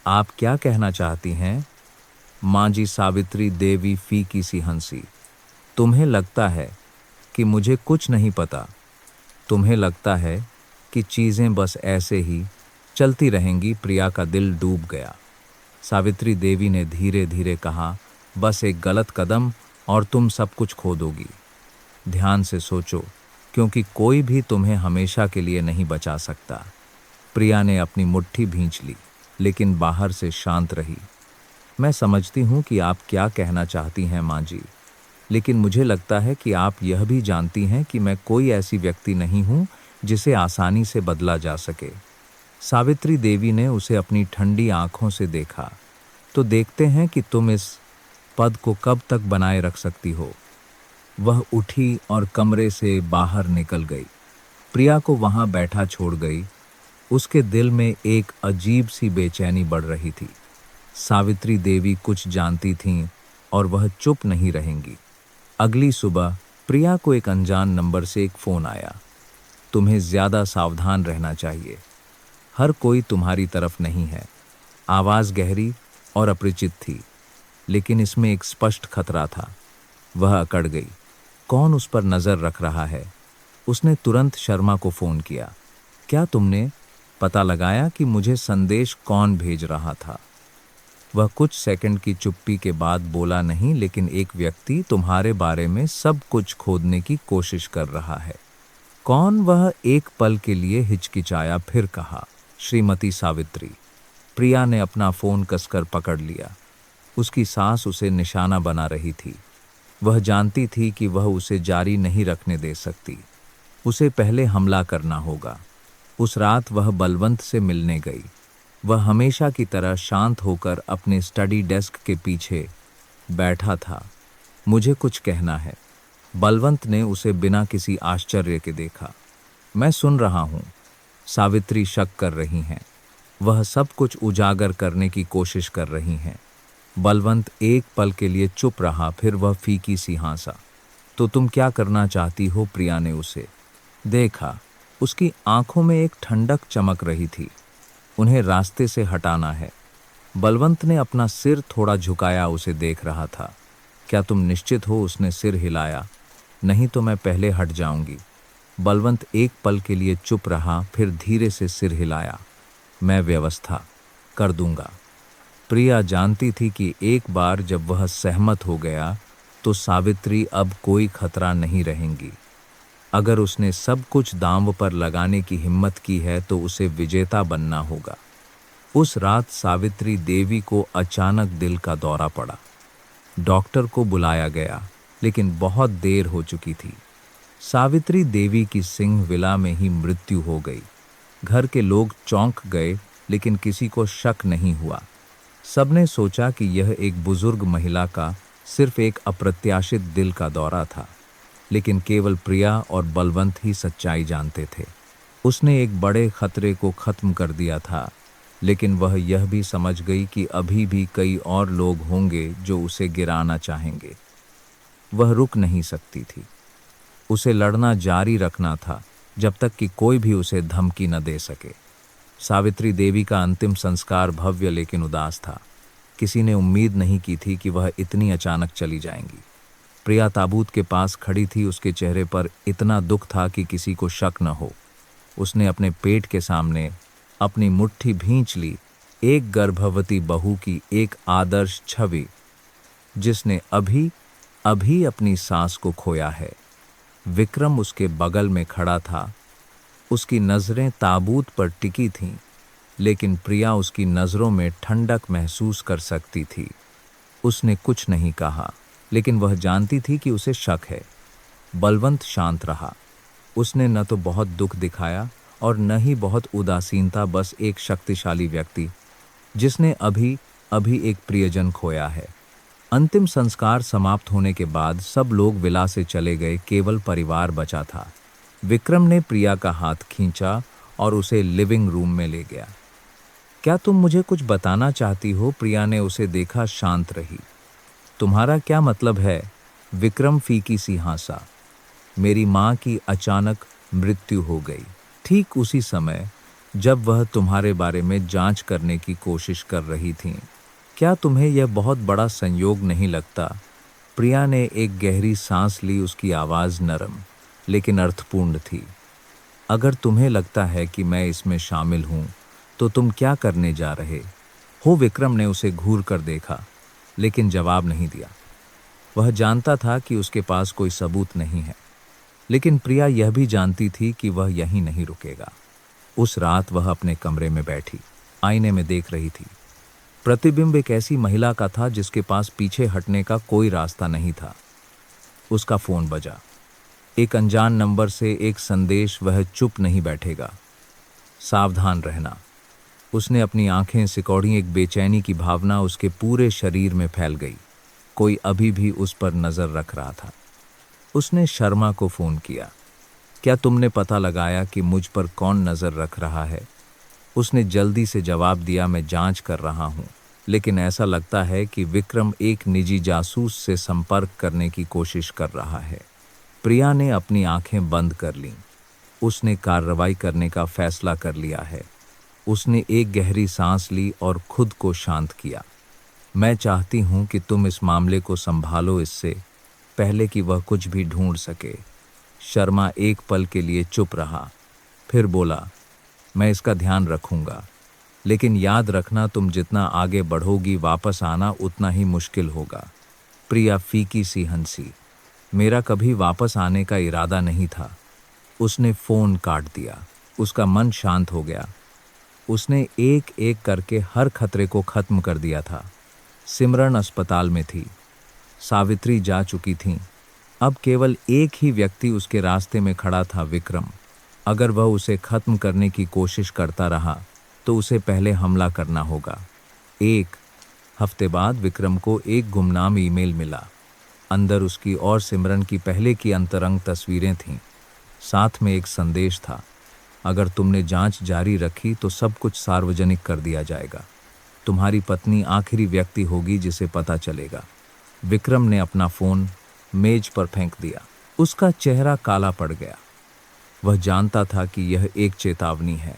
आप क्या कहना चाहती हैं? माँ जी, सावित्री देवी फीकी सी हंसी। तुम्हें लगता है कि मुझे कुछ नहीं पता। तुम्हें लगता है कि चीज़ें बस ऐसे ही चलती रहेंगी। प्रिया का दिल डूब गया। सावित्री देवी ने धीरे धीरे कहा, बस एक गलत कदम और तुम सब कुछ खो दोगी। ध्यान से सोचो, क्योंकि कोई भी तुम्हें हमेशा के लिए नहीं बचा सकता। प्रिया ने अपनी मुट्ठी भींच ली, लेकिन बाहर से शांत रही। मैं समझती हूँ कि आप क्या कहना चाहती हैं माँ जी, लेकिन मुझे लगता है कि आप यह भी जानती हैं कि मैं कोई ऐसी व्यक्ति नहीं हूँ जिसे आसानी से बदला जा सके। सावित्री देवी ने उसे अपनी ठंडी आंखों से देखा। तो देखते हैं कि तुम इस पद को कब तक बनाए रख सकती हो। वह उठी और कमरे से बाहर निकल गई। प्रिया को वहां बैठा छोड़ गई। उसके दिल में एक अजीब सी बेचैनी बढ़ रही थी। सावित्री देवी कुछ जानती थीं और वह चुप नहीं रहेंगी। अगली सुबह प्रिया को एक अनजान नंबर से एक फ़ोन आया। तुम्हें ज़्यादा सावधान रहना चाहिए। हर कोई तुम्हारी तरफ नहीं है। आवाज़ गहरी और अपरिचित थी, लेकिन इसमें एक स्पष्ट खतरा था। वह अकड़ गई। कौन उस पर नज़र रख रहा है? उसने तुरंत शर्मा को फ़ोन किया। क्या तुमने पता लगाया कि मुझे संदेश कौन भेज रहा था? वह कुछ सेकंड की चुप्पी के बाद बोला, नहीं, लेकिन एक व्यक्ति तुम्हारे बारे में सब कुछ खोदने की कोशिश कर रहा है। कौन? वह एक पल के लिए हिचकिचाया, फिर कहा, श्रीमती सावित्री। प्रिया ने अपना फ़ोन कसकर पकड़ लिया। उसकी सांस उसे निशाना बना रही थी। वह जानती थी कि वह उसे जारी नहीं रखने दे सकती। उसे पहले हमला करना होगा। उस रात वह बलवंत से मिलने गई। वह हमेशा की तरह शांत होकर अपने स्टडी डेस्क के पीछे बैठा था। मुझे कुछ कहना है। बलवंत ने उसे बिना किसी आश्चर्य के देखा। मैं सुन रहा हूँ। सावित्री शक कर रही हैं। वह सब कुछ उजागर करने की कोशिश कर रही हैं। बलवंत एक पल के लिए चुप रहा, फिर वह फीकी सी हंसा। तो तुम क्या करना चाहती हो? प्रिया ने उसे देखा। उसकी आंखों में एक ठंडक चमक रही थी। उन्हें रास्ते से हटाना है। बलवंत ने अपना सिर थोड़ा झुकाया, उसे देख रहा था। क्या तुम निश्चित हो? उसने सिर हिलाया। नहीं तो मैं पहले हट जाऊंगी। बलवंत एक पल के लिए चुप रहा, फिर धीरे से सिर हिलाया। मैं व्यवस्था कर दूंगा। प्रिया जानती थी कि एक बार जब वह सहमत हो गया तो सावित्री अब कोई खतरा नहीं रहेंगी। अगर उसने सब कुछ दांव पर लगाने की हिम्मत की है तो उसे विजेता बनना होगा। उस रात सावित्री देवी को अचानक दिल का दौरा पड़ा। डॉक्टर को बुलाया गया, लेकिन बहुत देर हो चुकी थी। सावित्री देवी की सिंह विला में ही मृत्यु हो गई। घर के लोग चौंक गए, लेकिन किसी को शक नहीं हुआ। सबने सोचा कि यह एक बुजुर्ग महिला का सिर्फ एक अप्रत्याशित दिल का दौरा था, लेकिन केवल प्रिया और बलवंत ही सच्चाई जानते थे। उसने एक बड़े खतरे को खत्म कर दिया था, लेकिन वह यह भी समझ गई कि अभी भी कई और लोग होंगे जो उसे गिराना चाहेंगे। वह रुक नहीं सकती थी। उसे लड़ना जारी रखना था, जब तक कि कोई भी उसे धमकी न दे सके। सावित्री देवी का अंतिम संस्कार भव्य लेकिन उदास था। किसी ने उम्मीद नहीं की थी कि वह इतनी अचानक चली जाएंगी। प्रिया ताबूत के पास खड़ी थी, उसके चेहरे पर इतना दुख था कि किसी को शक न हो। उसने अपने पेट के सामने अपनी मुट्ठी भींच ली, एक गर्भवती बहू की एक आदर्श छवि, जिसने अभी अभी अपनी सांस को खोया है। विक्रम उसके बगल में खड़ा था। उसकी नज़रें ताबूत पर टिकी थीं, लेकिन प्रिया उसकी नज़रों में ठंडक महसूस कर सकती थी। उसने कुछ नहीं कहा, लेकिन वह जानती थी कि उसे शक है। बलवंत शांत रहा। उसने न तो बहुत दुख दिखाया और न ही बहुत उदासीनता, बस एक शक्तिशाली व्यक्ति जिसने अभी अभी एक प्रियजन खोया है। अंतिम संस्कार समाप्त होने के बाद सब लोग विला से चले गए, केवल परिवार बचा था। विक्रम ने प्रिया का हाथ खींचा और उसे लिविंग रूम में ले गया। क्या तुम मुझे कुछ बताना चाहती हो? प्रिया ने उसे देखा, शांत रही। तुम्हारा क्या मतलब है? विक्रम फीकी सी हंसा। मेरी माँ की अचानक मृत्यु हो गई, ठीक उसी समय जब वह तुम्हारे बारे में जांच करने की कोशिश कर रही थीं। क्या तुम्हें यह बहुत बड़ा संयोग नहीं लगता? प्रिया ने एक गहरी सांस ली। उसकी आवाज़ नरम लेकिन अर्थपूर्ण थी। अगर तुम्हें लगता है कि मैं इसमें शामिल हूँ, तो तुम क्या करने जा रहे हो? विक्रम ने उसे घूर कर देखा, लेकिन जवाब नहीं दिया। वह जानता था कि उसके पास कोई सबूत नहीं है, लेकिन प्रिया यह भी जानती थी कि वह यहीं नहीं रुकेगा। उस रात वह अपने कमरे में बैठी, आईने में देख रही थी। प्रतिबिंब एक ऐसी महिला का था जिसके पास पीछे हटने का कोई रास्ता नहीं था। उसका फोन बजा। एक अनजान नंबर से एक संदेश। वह चुप नहीं बैठेगा। सावधान रहना। उसने अपनी आंखें सिकोड़ी। एक बेचैनी की भावना उसके पूरे शरीर में फैल गई। कोई अभी भी उस पर नजर रख रहा था। उसने शर्मा को फोन किया। क्या तुमने पता लगाया कि मुझ पर कौन नजर रख रहा है? उसने जल्दी से जवाब दिया, मैं जांच कर रहा हूँ, लेकिन ऐसा लगता है कि विक्रम एक निजी जासूस से संपर्क करने की कोशिश कर रहा है। प्रिया ने अपनी आंखें बंद कर लीं। उसने कार्रवाई करने का फैसला कर लिया है। उसने एक गहरी सांस ली और खुद को शांत किया। मैं चाहती हूं कि तुम इस मामले को संभालो, इससे पहले कि वह कुछ भी ढूंढ सके। शर्मा एक पल के लिए चुप रहा, फिर बोला, मैं इसका ध्यान रखूंगा, लेकिन याद रखना तुम जितना आगे बढ़ोगी वापस आना उतना ही मुश्किल होगा। प्रिया फीकी सी हंसी। मेरा कभी वापस आने का इरादा नहीं था। उसने फ़ोन काट दिया। उसका मन शांत हो गया। उसने एक एक करके हर खतरे को ख़त्म कर दिया था। सिमरन अस्पताल में थी, सावित्री जा चुकी थीं। अब केवल एक ही व्यक्ति उसके रास्ते में खड़ा था, विक्रम। अगर वह उसे ख़त्म करने की कोशिश करता रहा तो उसे पहले हमला करना होगा। एक हफ्ते बाद विक्रम को एक गुमनाम ईमेल मिला। अंदर उसकी और सिमरन की पहले की अंतरंग तस्वीरें थीं। साथ में एक संदेश था, अगर तुमने जांच जारी रखी तो सब कुछ सार्वजनिक कर दिया जाएगा। तुम्हारी पत्नी आखिरी व्यक्ति होगी जिसे पता चलेगा। विक्रम ने अपना फ़ोन मेज पर फेंक दिया। उसका चेहरा काला पड़ गया। वह जानता था कि यह एक चेतावनी है।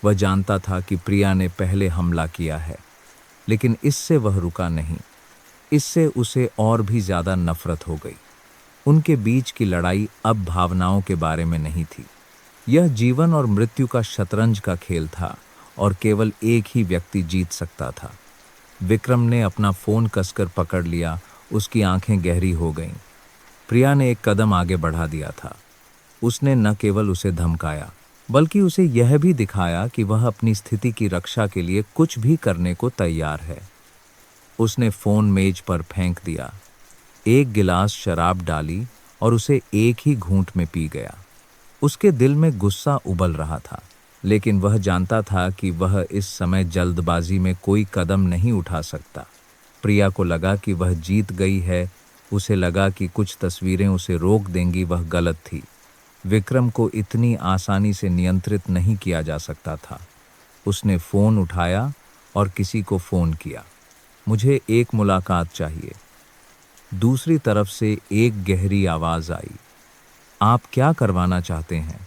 वह जानता था कि प्रिया ने पहले हमला किया है, लेकिन इससे वह रुका नहीं। इससे उसे और भी ज़्यादा नफरत हो गई। उनके बीच की लड़ाई अब भावनाओं के बारे में नहीं थी। यह जीवन और मृत्यु का शतरंज का खेल था और केवल एक ही व्यक्ति जीत सकता था। विक्रम ने अपना फोन कसकर पकड़ लिया, उसकी आंखें गहरी हो गईं। प्रिया ने एक कदम आगे बढ़ा दिया था। उसने न केवल उसे धमकाया, बल्कि उसे यह भी दिखाया कि वह अपनी स्थिति की रक्षा के लिए कुछ भी करने को तैयार है। उसने फोन मेज पर फेंक दिया, एक गिलास शराब डाली और उसे एक ही घूंट में पी गया। उसके दिल में गुस्सा उबल रहा था, लेकिन वह जानता था कि वह इस समय जल्दबाजी में कोई कदम नहीं उठा सकता। प्रिया को लगा कि वह जीत गई है। उसे लगा कि कुछ तस्वीरें उसे रोक देंगी, वह गलत थी। विक्रम को इतनी आसानी से नियंत्रित नहीं किया जा सकता था। उसने फ़ोन उठाया और किसी को फ़ोन किया। मुझे एक मुलाकात चाहिए। दूसरी तरफ से एक गहरी आवाज़ आई, आप क्या करवाना चाहते हैं?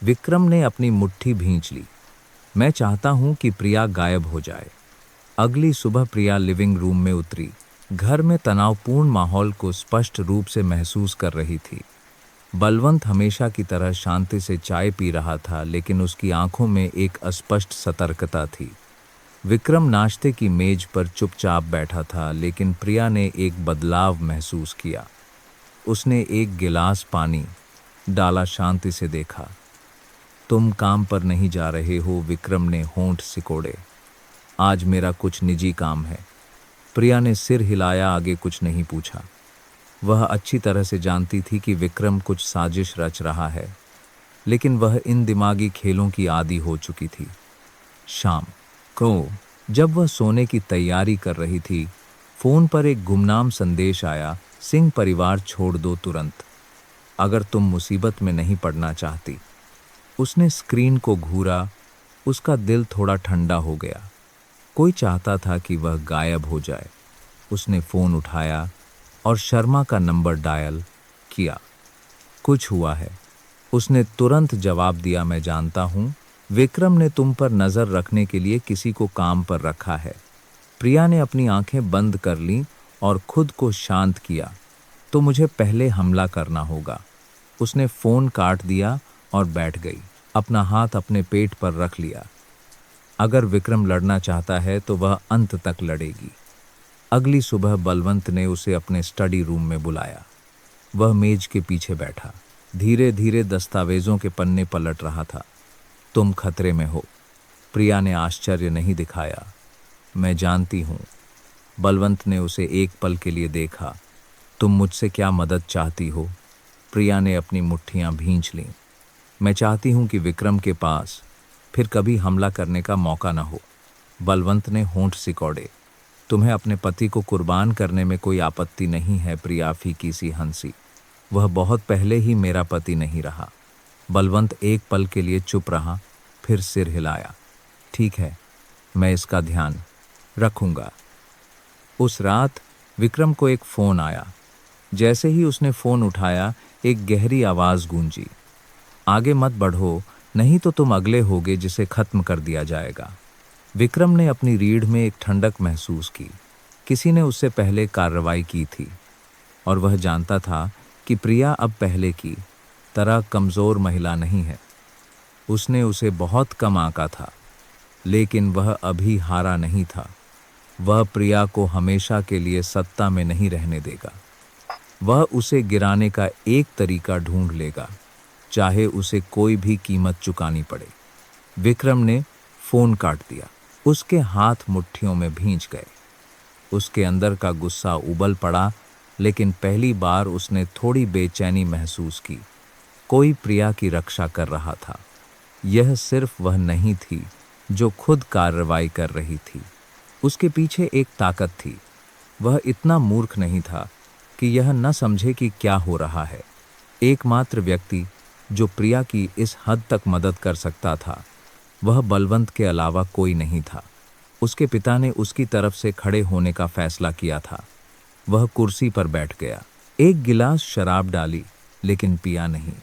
विक्रम ने अपनी मुट्ठी भींच ली। मैं चाहता हूं कि प्रिया गायब हो जाए। अगली सुबह प्रिया लिविंग रूम में उतरी। घर में तनावपूर्ण माहौल को स्पष्ट रूप से महसूस कर रही थी। बलवंत हमेशा की तरह शांति से चाय पी रहा था, लेकिन उसकी आंखों में एक अस्पष्ट सतर्कता थी। विक्रम नाश्ते की मेज पर चुपचाप बैठा था, लेकिन प्रिया ने एक बदलाव महसूस किया। उसने एक गिलास पानी डाला, शांति से देखा। तुम काम पर नहीं जा रहे हो? विक्रम ने होंठ सिकोड़े। आज मेरा कुछ निजी काम है। प्रिया ने सिर हिलाया, आगे कुछ नहीं पूछा। वह अच्छी तरह से जानती थी कि विक्रम कुछ साजिश रच रहा है, लेकिन वह इन दिमागी खेलों की आदी हो चुकी थी। शाम को जब वह सोने की तैयारी कर रही थी, फोन पर एक गुमनाम संदेश आया, सिंह परिवार छोड़ दो तुरंत, अगर तुम मुसीबत में नहीं पड़ना चाहती। उसने स्क्रीन को घूरा, उसका दिल थोड़ा ठंडा हो गया। कोई चाहता था कि वह गायब हो जाए। उसने फ़ोन उठाया और शर्मा का नंबर डायल किया। कुछ हुआ है? उसने तुरंत जवाब दिया, मैं जानता हूँ। विक्रम ने तुम पर नज़र रखने के लिए किसी को काम पर रखा है। प्रिया ने अपनी आंखें बंद कर लीं और खुद को शांत किया। तो मुझे पहले हमला करना होगा। उसने फ़ोन काट दिया और बैठ गई, अपना हाथ अपने पेट पर रख लिया। अगर विक्रम लड़ना चाहता है तो वह अंत तक लड़ेगी। अगली सुबह बलवंत ने उसे अपने स्टडी रूम में बुलाया। वह मेज के पीछे बैठा, धीरे धीरे दस्तावेजों के पन्ने पलट रहा था। तुम खतरे में हो। प्रिया ने आश्चर्य नहीं दिखाया। मैं जानती हूँ। बलवंत ने उसे एक पल के लिए देखा। तुम मुझसे क्या मदद चाहती हो? प्रिया ने अपनी मुट्ठियां भींच लीं। मैं चाहती हूं कि विक्रम के पास फिर कभी हमला करने का मौका न हो। बलवंत ने होंठ सिकोड़े। तुम्हें अपने पति को कुर्बान करने में कोई आपत्ति नहीं है? प्रिया फीकी सी हंसी। वह बहुत पहले ही मेरा पति नहीं रहा। बलवंत एक पल के लिए चुप रहा, फिर सिर हिलाया। ठीक है, मैं इसका ध्यान रखूंगा। उस रात विक्रम को एक फ़ोन आया। जैसे ही उसने फ़ोन उठाया, एक गहरी आवाज़ गूंजी, आगे मत बढ़ो, नहीं तो तुम अगले होगे जिसे ख़त्म कर दिया जाएगा। विक्रम ने अपनी रीढ़ में एक ठंडक महसूस की। किसी ने उससे पहले कार्रवाई की थी और वह जानता था कि प्रिया अब पहले की तरह कमज़ोर महिला नहीं है। उसने उसे बहुत कम आंका था, लेकिन वह अभी हारा नहीं था। वह प्रिया को हमेशा के लिए सत्ता में नहीं रहने देगा। वह उसे गिराने का एक तरीका ढूंढ लेगा, चाहे उसे कोई भी कीमत चुकानी पड़े। विक्रम ने फ़ोन काट दिया। उसके हाथ मुट्ठियों में भींच गए। उसके अंदर का गुस्सा उबल पड़ा, लेकिन पहली बार उसने थोड़ी बेचैनी महसूस की। कोई प्रिया की रक्षा कर रहा था। यह सिर्फ वह नहीं थी जो खुद कार्रवाई कर रही थी। उसके पीछे एक ताकत थी। वह इतना मूर्ख नहीं था कि यह न समझे कि क्या हो रहा है। एकमात्र व्यक्ति जो प्रिया की इस हद तक मदद कर सकता था, वह बलवंत के अलावा कोई नहीं था। उसके पिता ने उसकी तरफ से खड़े होने का फैसला किया था। वह कुर्सी पर बैठ गया, एक गिलास शराब डाली, लेकिन पिया नहीं।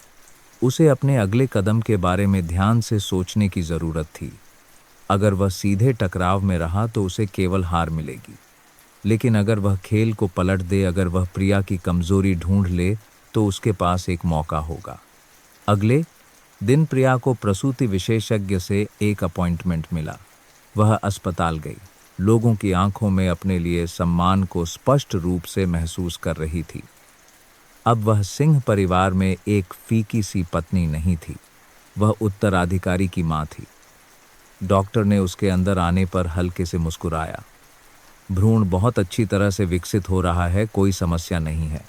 उसे अपने अगले कदम के बारे में ध्यान से सोचने की ज़रूरत थी। अगर वह सीधे टकराव में रहा तो उसे केवल हार मिलेगी, लेकिन अगर वह खेल को पलट दे, अगर वह प्रिया की कमज़ोरी ढूंढ ले, तो उसके पास एक मौका होगा। अगले दिन प्रिया को प्रसूति विशेषज्ञ से एक अपॉइंटमेंट मिला। वह अस्पताल गई, लोगों की आंखों में अपने लिए सम्मान को स्पष्ट रूप से महसूस कर रही थी। अब वह सिंह परिवार में एक फीकी सी पत्नी नहीं थी, वह उत्तराधिकारी की मां थी। डॉक्टर ने उसके अंदर आने पर हल्के से मुस्कुराया। भ्रूण बहुत अच्छी तरह से विकसित हो रहा है, कोई समस्या नहीं है,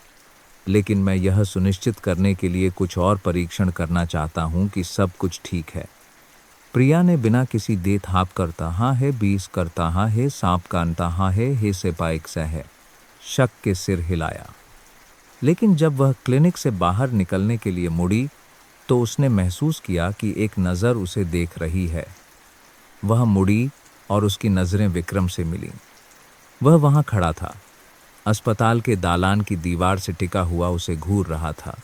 लेकिन मैं यह सुनिश्चित करने के लिए कुछ और परीक्षण करना चाहता हूं कि सब कुछ ठीक है। प्रिया ने बिना किसी दे थाप करता हाँ है 20 करता हाँ है सांप कानता हाँ है सेपाइक सा है शक के सिर हिलाया। लेकिन जब वह क्लिनिक से बाहर निकलने के लिए मुड़ी तो उसने महसूस किया कि एक नज़र उसे देख रही है। वह मुड़ी और उसकी नज़रें विक्रम से मिलीं। वह वहाँ खड़ा था, अस्पताल के दालान की दीवार से टिका हुआ उसे घूर रहा था।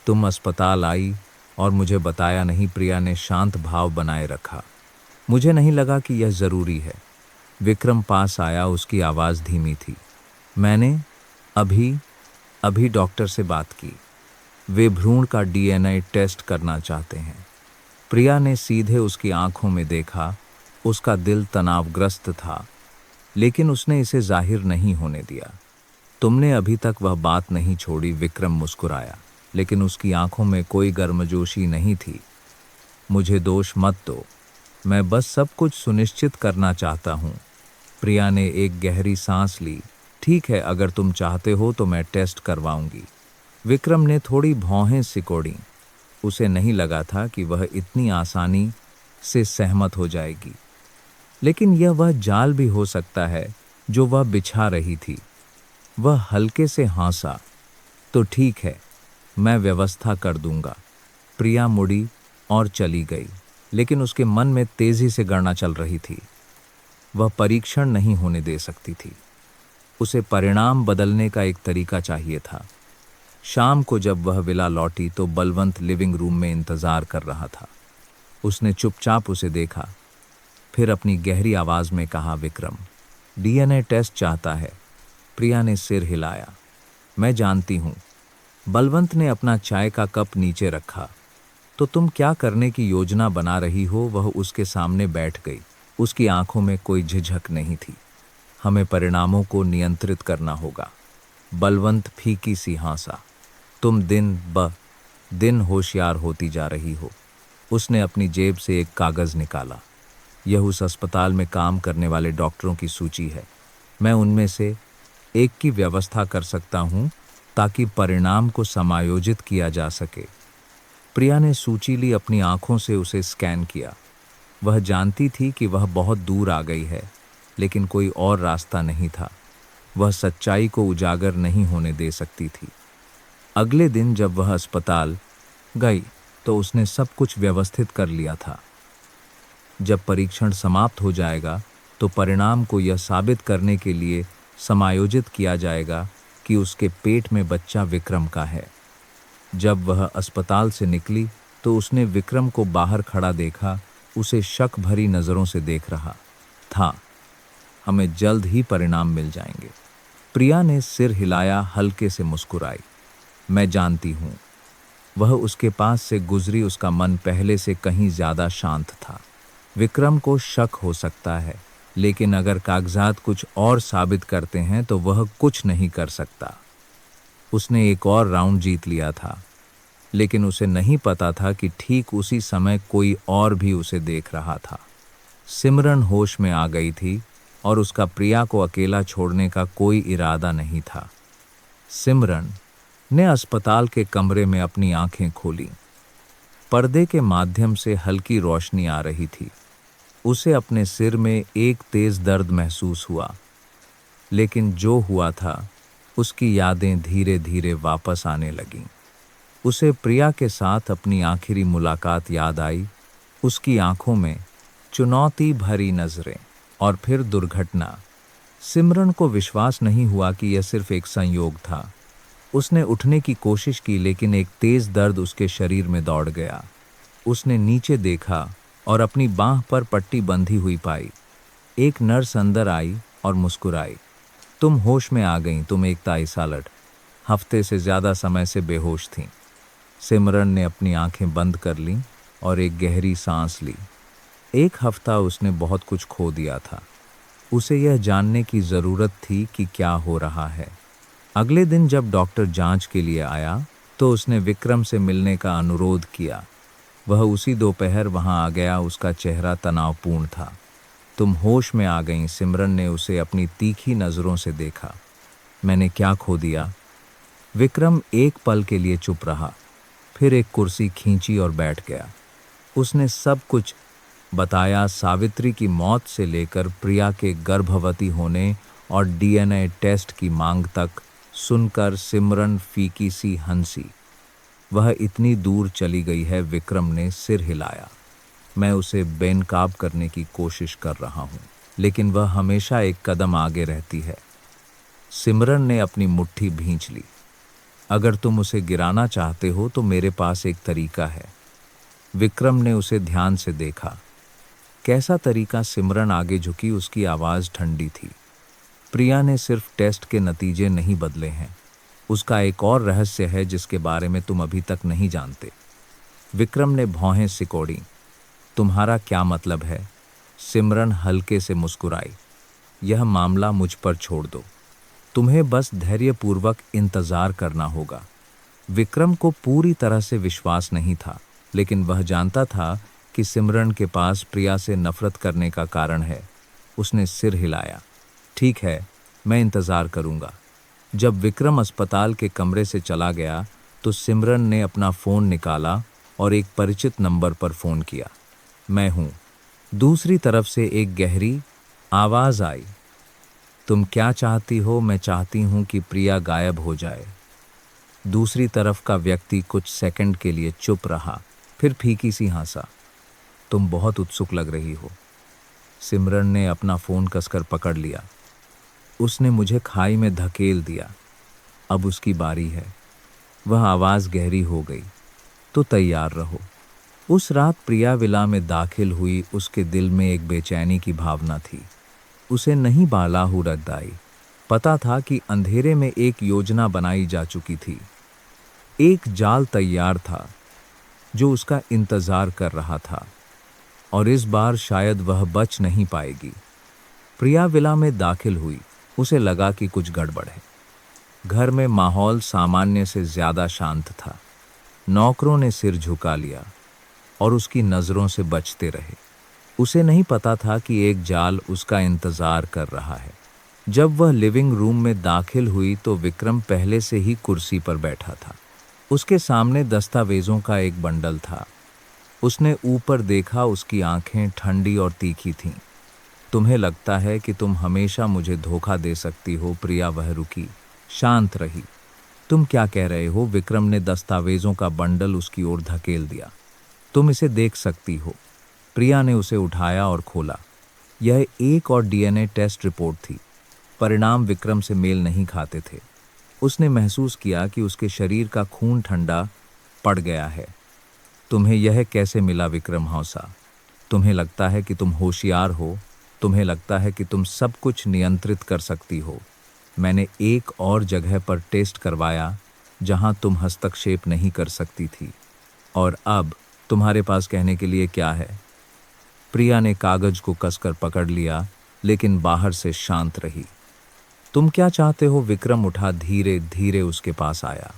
तुम अस्पताल आई और मुझे बताया नहीं, प्रिया ने शांत भाव बनाए रखा। मुझे नहीं लगा कि यह ज़रूरी है। विक्रम पास आया, उसकी आवाज़ धीमी थी। मैंने अभी डॉक्टर से बात की, वे भ्रूण का DNA टेस्ट करना चाहते हैं। प्रिया ने सीधे उसकी आंखों में देखा। उसका दिल तनावग्रस्त था, लेकिन उसने इसे जाहिर नहीं होने दिया। तुमने अभी तक वह बात नहीं छोड़ी, विक्रम मुस्कुराया, लेकिन उसकी आंखों में कोई गर्मजोशी नहीं थी। मुझे दोष मत दो, मैं बस सब कुछ सुनिश्चित करना चाहता हूँ। प्रिया ने एक गहरी सांस ली। ठीक है, अगर तुम चाहते हो तो मैं टेस्ट करवाऊंगी। विक्रम ने थोड़ी भौहें सिकोड़ी। उसे नहीं लगा था कि वह इतनी आसानी से सहमत हो जाएगी, लेकिन यह वह जाल भी हो सकता है जो वह बिछा रही थी। वह हल्के से हंसा। तो ठीक है, मैं व्यवस्था कर दूंगा। प्रिया मुड़ी और चली गई, लेकिन उसके मन में तेजी से गणना चल रही थी। वह परीक्षण नहीं होने दे सकती थी। उसे परिणाम बदलने का एक तरीका चाहिए था। शाम को जब वह विला लौटी तो बलवंत लिविंग रूम में इंतजार कर रहा था। उसने चुपचाप उसे देखा, फिर अपनी गहरी आवाज में कहा, विक्रम DNA टेस्ट चाहता है। प्रिया ने सिर हिलाया। मैं जानती हूँ। बलवंत ने अपना चाय का कप नीचे रखा। तो तुम क्या करने की योजना बना रही हो? वह उसके सामने बैठ गई। उसकी आंखों में कोई झिझक नहीं थी। हमें परिणामों को नियंत्रित करना होगा। बलवंत फीकी सी हंसा। तुम दिन ब दिन होशियार होती जा रही हो। उसने अपनी जेब से एक कागज निकाला। यह उस अस्पताल में काम करने वाले डॉक्टरों की सूची है। मैं उनमें से एक की व्यवस्था कर सकता हूँ ताकि परिणाम को समायोजित किया जा सके। प्रिया ने सूची ली, अपनी आंखों से उसे स्कैन किया। वह जानती थी कि वह बहुत दूर आ गई है, लेकिन कोई और रास्ता नहीं था। वह सच्चाई को उजागर नहीं होने दे सकती थी। अगले दिन जब वह अस्पताल गई तो उसने सब कुछ व्यवस्थित कर लिया था। जब परीक्षण समाप्त हो जाएगा तो परिणाम को यह साबित करने के लिए समायोजित किया जाएगा कि उसके पेट में बच्चा विक्रम का है। जब वह अस्पताल से निकली तो उसने विक्रम को बाहर खड़ा देखा। उसे शक भरी नज़रों से देख रहा था। हमें जल्द ही परिणाम मिल जाएंगे। प्रिया ने सिर हिलाया, हल्के से मुस्कुराई। मैं जानती हूँ। वह उसके पास से गुजरी। उसका मन पहले से कहीं ज़्यादा शांत था। विक्रम को शक हो सकता है, लेकिन अगर कागजात कुछ और साबित करते हैं तो वह कुछ नहीं कर सकता। उसने एक और राउंड जीत लिया था, लेकिन उसे नहीं पता था कि ठीक उसी समय कोई और भी उसे देख रहा था। सिमरन होश में आ गई थी और उसका प्रिया को अकेला छोड़ने का कोई इरादा नहीं था। सिमरन ने अस्पताल के कमरे में अपनी आंखें खोलीं। पर्दे के माध्यम से हल्की रोशनी आ रही थी। उसे अपने सिर में एक तेज दर्द महसूस हुआ, लेकिन जो हुआ था उसकी यादें धीरे धीरे वापस आने लगीं। उसे प्रिया के साथ अपनी आखिरी मुलाकात याद आई। उसकी आंखों में चुनौती भरी नजरें और फिर दुर्घटना। सिमरन को विश्वास नहीं हुआ कि यह सिर्फ एक संयोग था। उसने उठने की कोशिश की, लेकिन एक तेज दर्द उसके शरीर में दौड़ गया। उसने नीचे देखा और अपनी बांह पर पट्टी बंधी हुई पाई। एक नर्स अंदर आई और मुस्कुराई। तुम होश में आ गईं, तुम एकता इसालट। हफ्ते से ज़्यादा समय से बेहोश थीं। सिमरन ने अपनी आंखें बंद कर लीं और एक गहरी सांस ली। एक हफ्ता उसने बहुत कुछ खो दिया था। उसे यह जानने की ज़रूरत थी कि क्या हो रहा है। अगले दिन जब डॉक्टर जांच के लिए आया तो उसने विक्रम से मिलने का अनुरोध किया। वह उसी दोपहर वहां आ गया। उसका चेहरा तनावपूर्ण था। तुम होश में आ गईं। सिमरन ने उसे अपनी तीखी नज़रों से देखा। मैंने क्या खो दिया? विक्रम एक पल के लिए चुप रहा, फिर एक कुर्सी खींची और बैठ गया। उसने सब कुछ बताया, सावित्री की मौत से लेकर प्रिया के गर्भवती होने और डीएनए टेस्ट की मांग तक। सुनकर सिमरन फीकी सी हंसी। वह इतनी दूर चली गई है? विक्रम ने सिर हिलाया। मैं उसे बेनकाब करने की कोशिश कर रहा हूं, लेकिन वह हमेशा एक कदम आगे रहती है। सिमरन ने अपनी मुट्ठी भींच ली। अगर तुम उसे गिराना चाहते हो तो मेरे पास एक तरीका है। विक्रम ने उसे ध्यान से देखा। कैसा तरीका? सिमरन आगे झुकी। उसकी आवाज़ ठंडी थी। प्रिया ने सिर्फ टेस्ट के नतीजे नहीं बदले हैं। उसका एक और रहस्य है जिसके बारे में तुम अभी तक नहीं जानते। विक्रम ने भौहें सिकोड़ी। तुम्हारा क्या मतलब है? सिमरन हल्के से मुस्कुराई। यह मामला मुझ पर छोड़ दो। तुम्हें बस धैर्यपूर्वक इंतजार करना होगा। विक्रम को पूरी तरह से विश्वास नहीं था, लेकिन वह जानता था कि सिमरन के पास प्रिया से नफरत करने का कारण है। उसने सिर हिलाया। ठीक है, मैं इंतजार करूंगा। जब विक्रम अस्पताल के कमरे से चला गया तो सिमरन ने अपना फ़ोन निकाला और एक परिचित नंबर पर फ़ोन किया। मैं हूँ। दूसरी तरफ से एक गहरी आवाज़ आई। तुम क्या चाहती हो? मैं चाहती हूँ कि प्रिया गायब हो जाए। दूसरी तरफ का व्यक्ति कुछ सेकंड के लिए चुप रहा, फिर फीकी सी हंसा। तुम बहुत उत्सुक लग रही हो। सिमरन ने अपना फ़ोन कसकर पकड़ लिया। उसने मुझे खाई में धकेल दिया। अब उसकी बारी है। वह आवाज़ गहरी हो गई। तो तैयार रहो। उस रात प्रिया विला में दाखिल हुई। उसके दिल में एक बेचैनी की भावना थी। उसे नहीं बालाहु रद्दाई। पता था कि अंधेरे में एक योजना बनाई जा चुकी थी। एक जाल तैयार था जो उसका इंतजार कर रहा था, और इस बार शायद वह बच नहीं पाएगी। प्रिया विला में दाखिल हुई। उसे लगा कि कुछ गड़बड़ है। घर में माहौल सामान्य से ज्यादा शांत था। नौकरों ने सिर झुका लिया और उसकी नज़रों से बचते रहे। उसे नहीं पता था कि एक जाल उसका इंतजार कर रहा है। जब वह लिविंग रूम में दाखिल हुई तो विक्रम पहले से ही कुर्सी पर बैठा था। उसके सामने दस्तावेजों का एक बंडल था। उसने ऊपर देखा। उसकी आंखें ठंडी और तीखी थीं। तुम्हें लगता है कि तुम हमेशा मुझे धोखा दे सकती हो? प्रिया वह रुकी, शांत रही। तुम क्या कह रहे हो? विक्रम ने दस्तावेजों का बंडल उसकी ओर धकेल दिया। तुम इसे देख सकती हो। प्रिया ने उसे उठाया और खोला। यह एक और डीएनए टेस्ट रिपोर्ट थी। परिणाम विक्रम से मेल नहीं खाते थे। उसने महसूस किया कि उसके शरीर का खून ठंडा पड़ गया है। तुम्हें यह कैसे मिला? विक्रम हंसा। तुम्हें लगता है कि तुम होशियार हो। तुम्हें लगता है कि तुम सब कुछ नियंत्रित कर सकती हो। मैंने एक और जगह पर टेस्ट करवाया जहां तुम हस्तक्षेप नहीं कर सकती थी। और अब तुम्हारे पास कहने के लिए क्या है? प्रिया ने कागज को कसकर पकड़ लिया, लेकिन बाहर से शांत रही। तुम क्या चाहते हो? विक्रम उठा, धीरे धीरे उसके पास आया।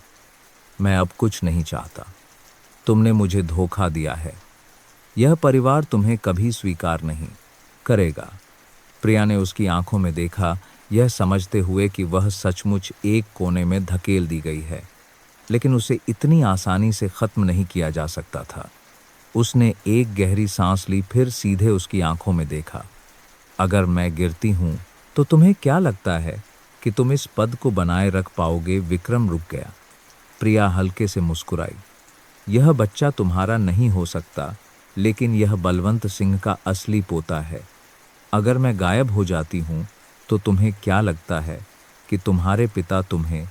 मैं अब कुछ नहीं चाहता। तुमने मुझे धोखा दिया है। यह परिवार तुम्हें कभी स्वीकार नहीं करेगा। प्रिया ने उसकी आंखों में देखा, यह समझते हुए कि वह सचमुच एक कोने में धकेल दी गई है, लेकिन उसे इतनी आसानी से खत्म नहीं किया जा सकता था। उसने एक गहरी सांस ली, फिर सीधे उसकी आंखों में देखा। अगर मैं गिरती हूं तो तुम्हें क्या लगता है कि तुम इस पद को बनाए रख पाओगे? विक्रम रुक गया। प्रिया हल्के से मुस्कुराई। यह बच्चा तुम्हारा नहीं हो सकता, लेकिन यह बलवंत सिंह का असली पोता है। अगर मैं गायब हो जाती हूं तो तुम्हें क्या लगता है कि तुम्हारे पिता तुम्हें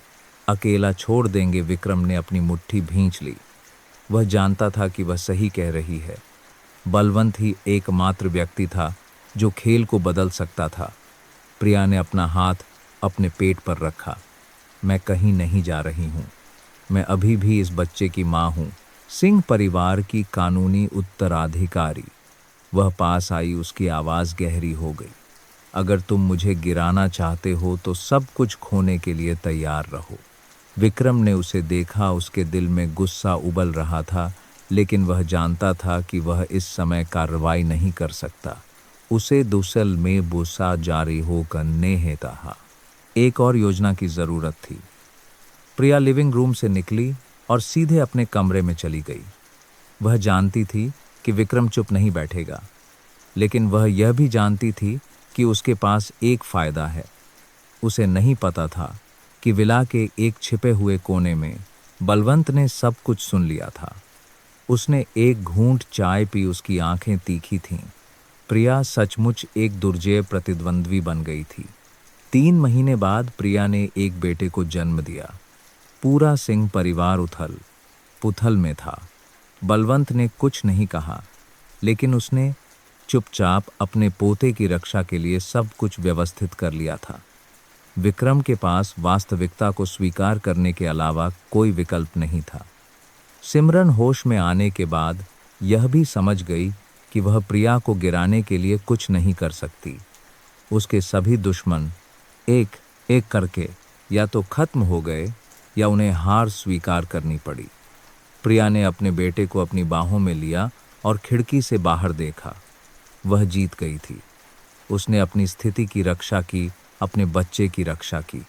अकेला छोड़ देंगे? विक्रम ने अपनी मुट्ठी भींच ली। वह जानता था कि वह सही कह रही है। बलवंत ही एकमात्र व्यक्ति था जो खेल को बदल सकता था। प्रिया ने अपना हाथ अपने पेट पर रखा। मैं कहीं नहीं जा रही हूँ। मैं अभी भी इस बच्चे की माँ हूँ, सिंह परिवार की कानूनी उत्तराधिकारी। वह पास आई, उसकी आवाज़ गहरी हो गई। अगर तुम मुझे गिराना चाहते हो तो सब कुछ खोने के लिए तैयार रहो। विक्रम ने उसे देखा, उसके दिल में गुस्सा उबल रहा था, लेकिन वह जानता था कि वह इस समय कार्रवाई नहीं कर सकता। उसे दुसल में बुसा जारी होकर नेह था। एक और योजना की जरूरत थी। प्रिया लिविंग रूम से निकली और सीधे अपने कमरे में चली गई। वह जानती थी कि विक्रम चुप नहीं बैठेगा, लेकिन वह यह भी जानती थी कि उसके पास एक फायदा है। उसे नहीं पता था कि विला के एक छिपे हुए कोने में बलवंत ने सब कुछ सुन लिया था। उसने एक घूंट चाय पी, उसकी आंखें तीखी थीं। प्रिया सचमुच एक दुर्जेय प्रतिद्वंद्वी बन गई थी। 3 महीने बाद प्रिया ने एक बेटे को जन्म दिया। पूरा सिंह परिवार उथल पुथल में था। बलवंत ने कुछ नहीं कहा, लेकिन उसने चुपचाप अपने पोते की रक्षा के लिए सब कुछ व्यवस्थित कर लिया था। विक्रम के पास वास्तविकता को स्वीकार करने के अलावा कोई विकल्प नहीं था। सिमरन होश में आने के बाद यह भी समझ गई कि वह प्रिया को गिराने के लिए कुछ नहीं कर सकती। उसके सभी दुश्मन एक एक करके या तो खत्म हो गए या उन्हें हार स्वीकार करनी पड़ी। प्रिया ने अपने बेटे को अपनी बाहों में लिया और खिड़की से बाहर देखा। वह जीत गई थी। उसने अपनी स्थिति की रक्षा की, अपने बच्चे की रक्षा की।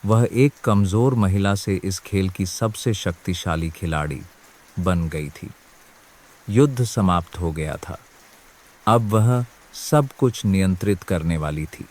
वह एक कमजोर महिला से इस खेल की सबसे शक्तिशाली खिलाड़ी बन गई थी। युद्ध समाप्त हो गया था। अब वह सब कुछ नियंत्रित करने वाली थी।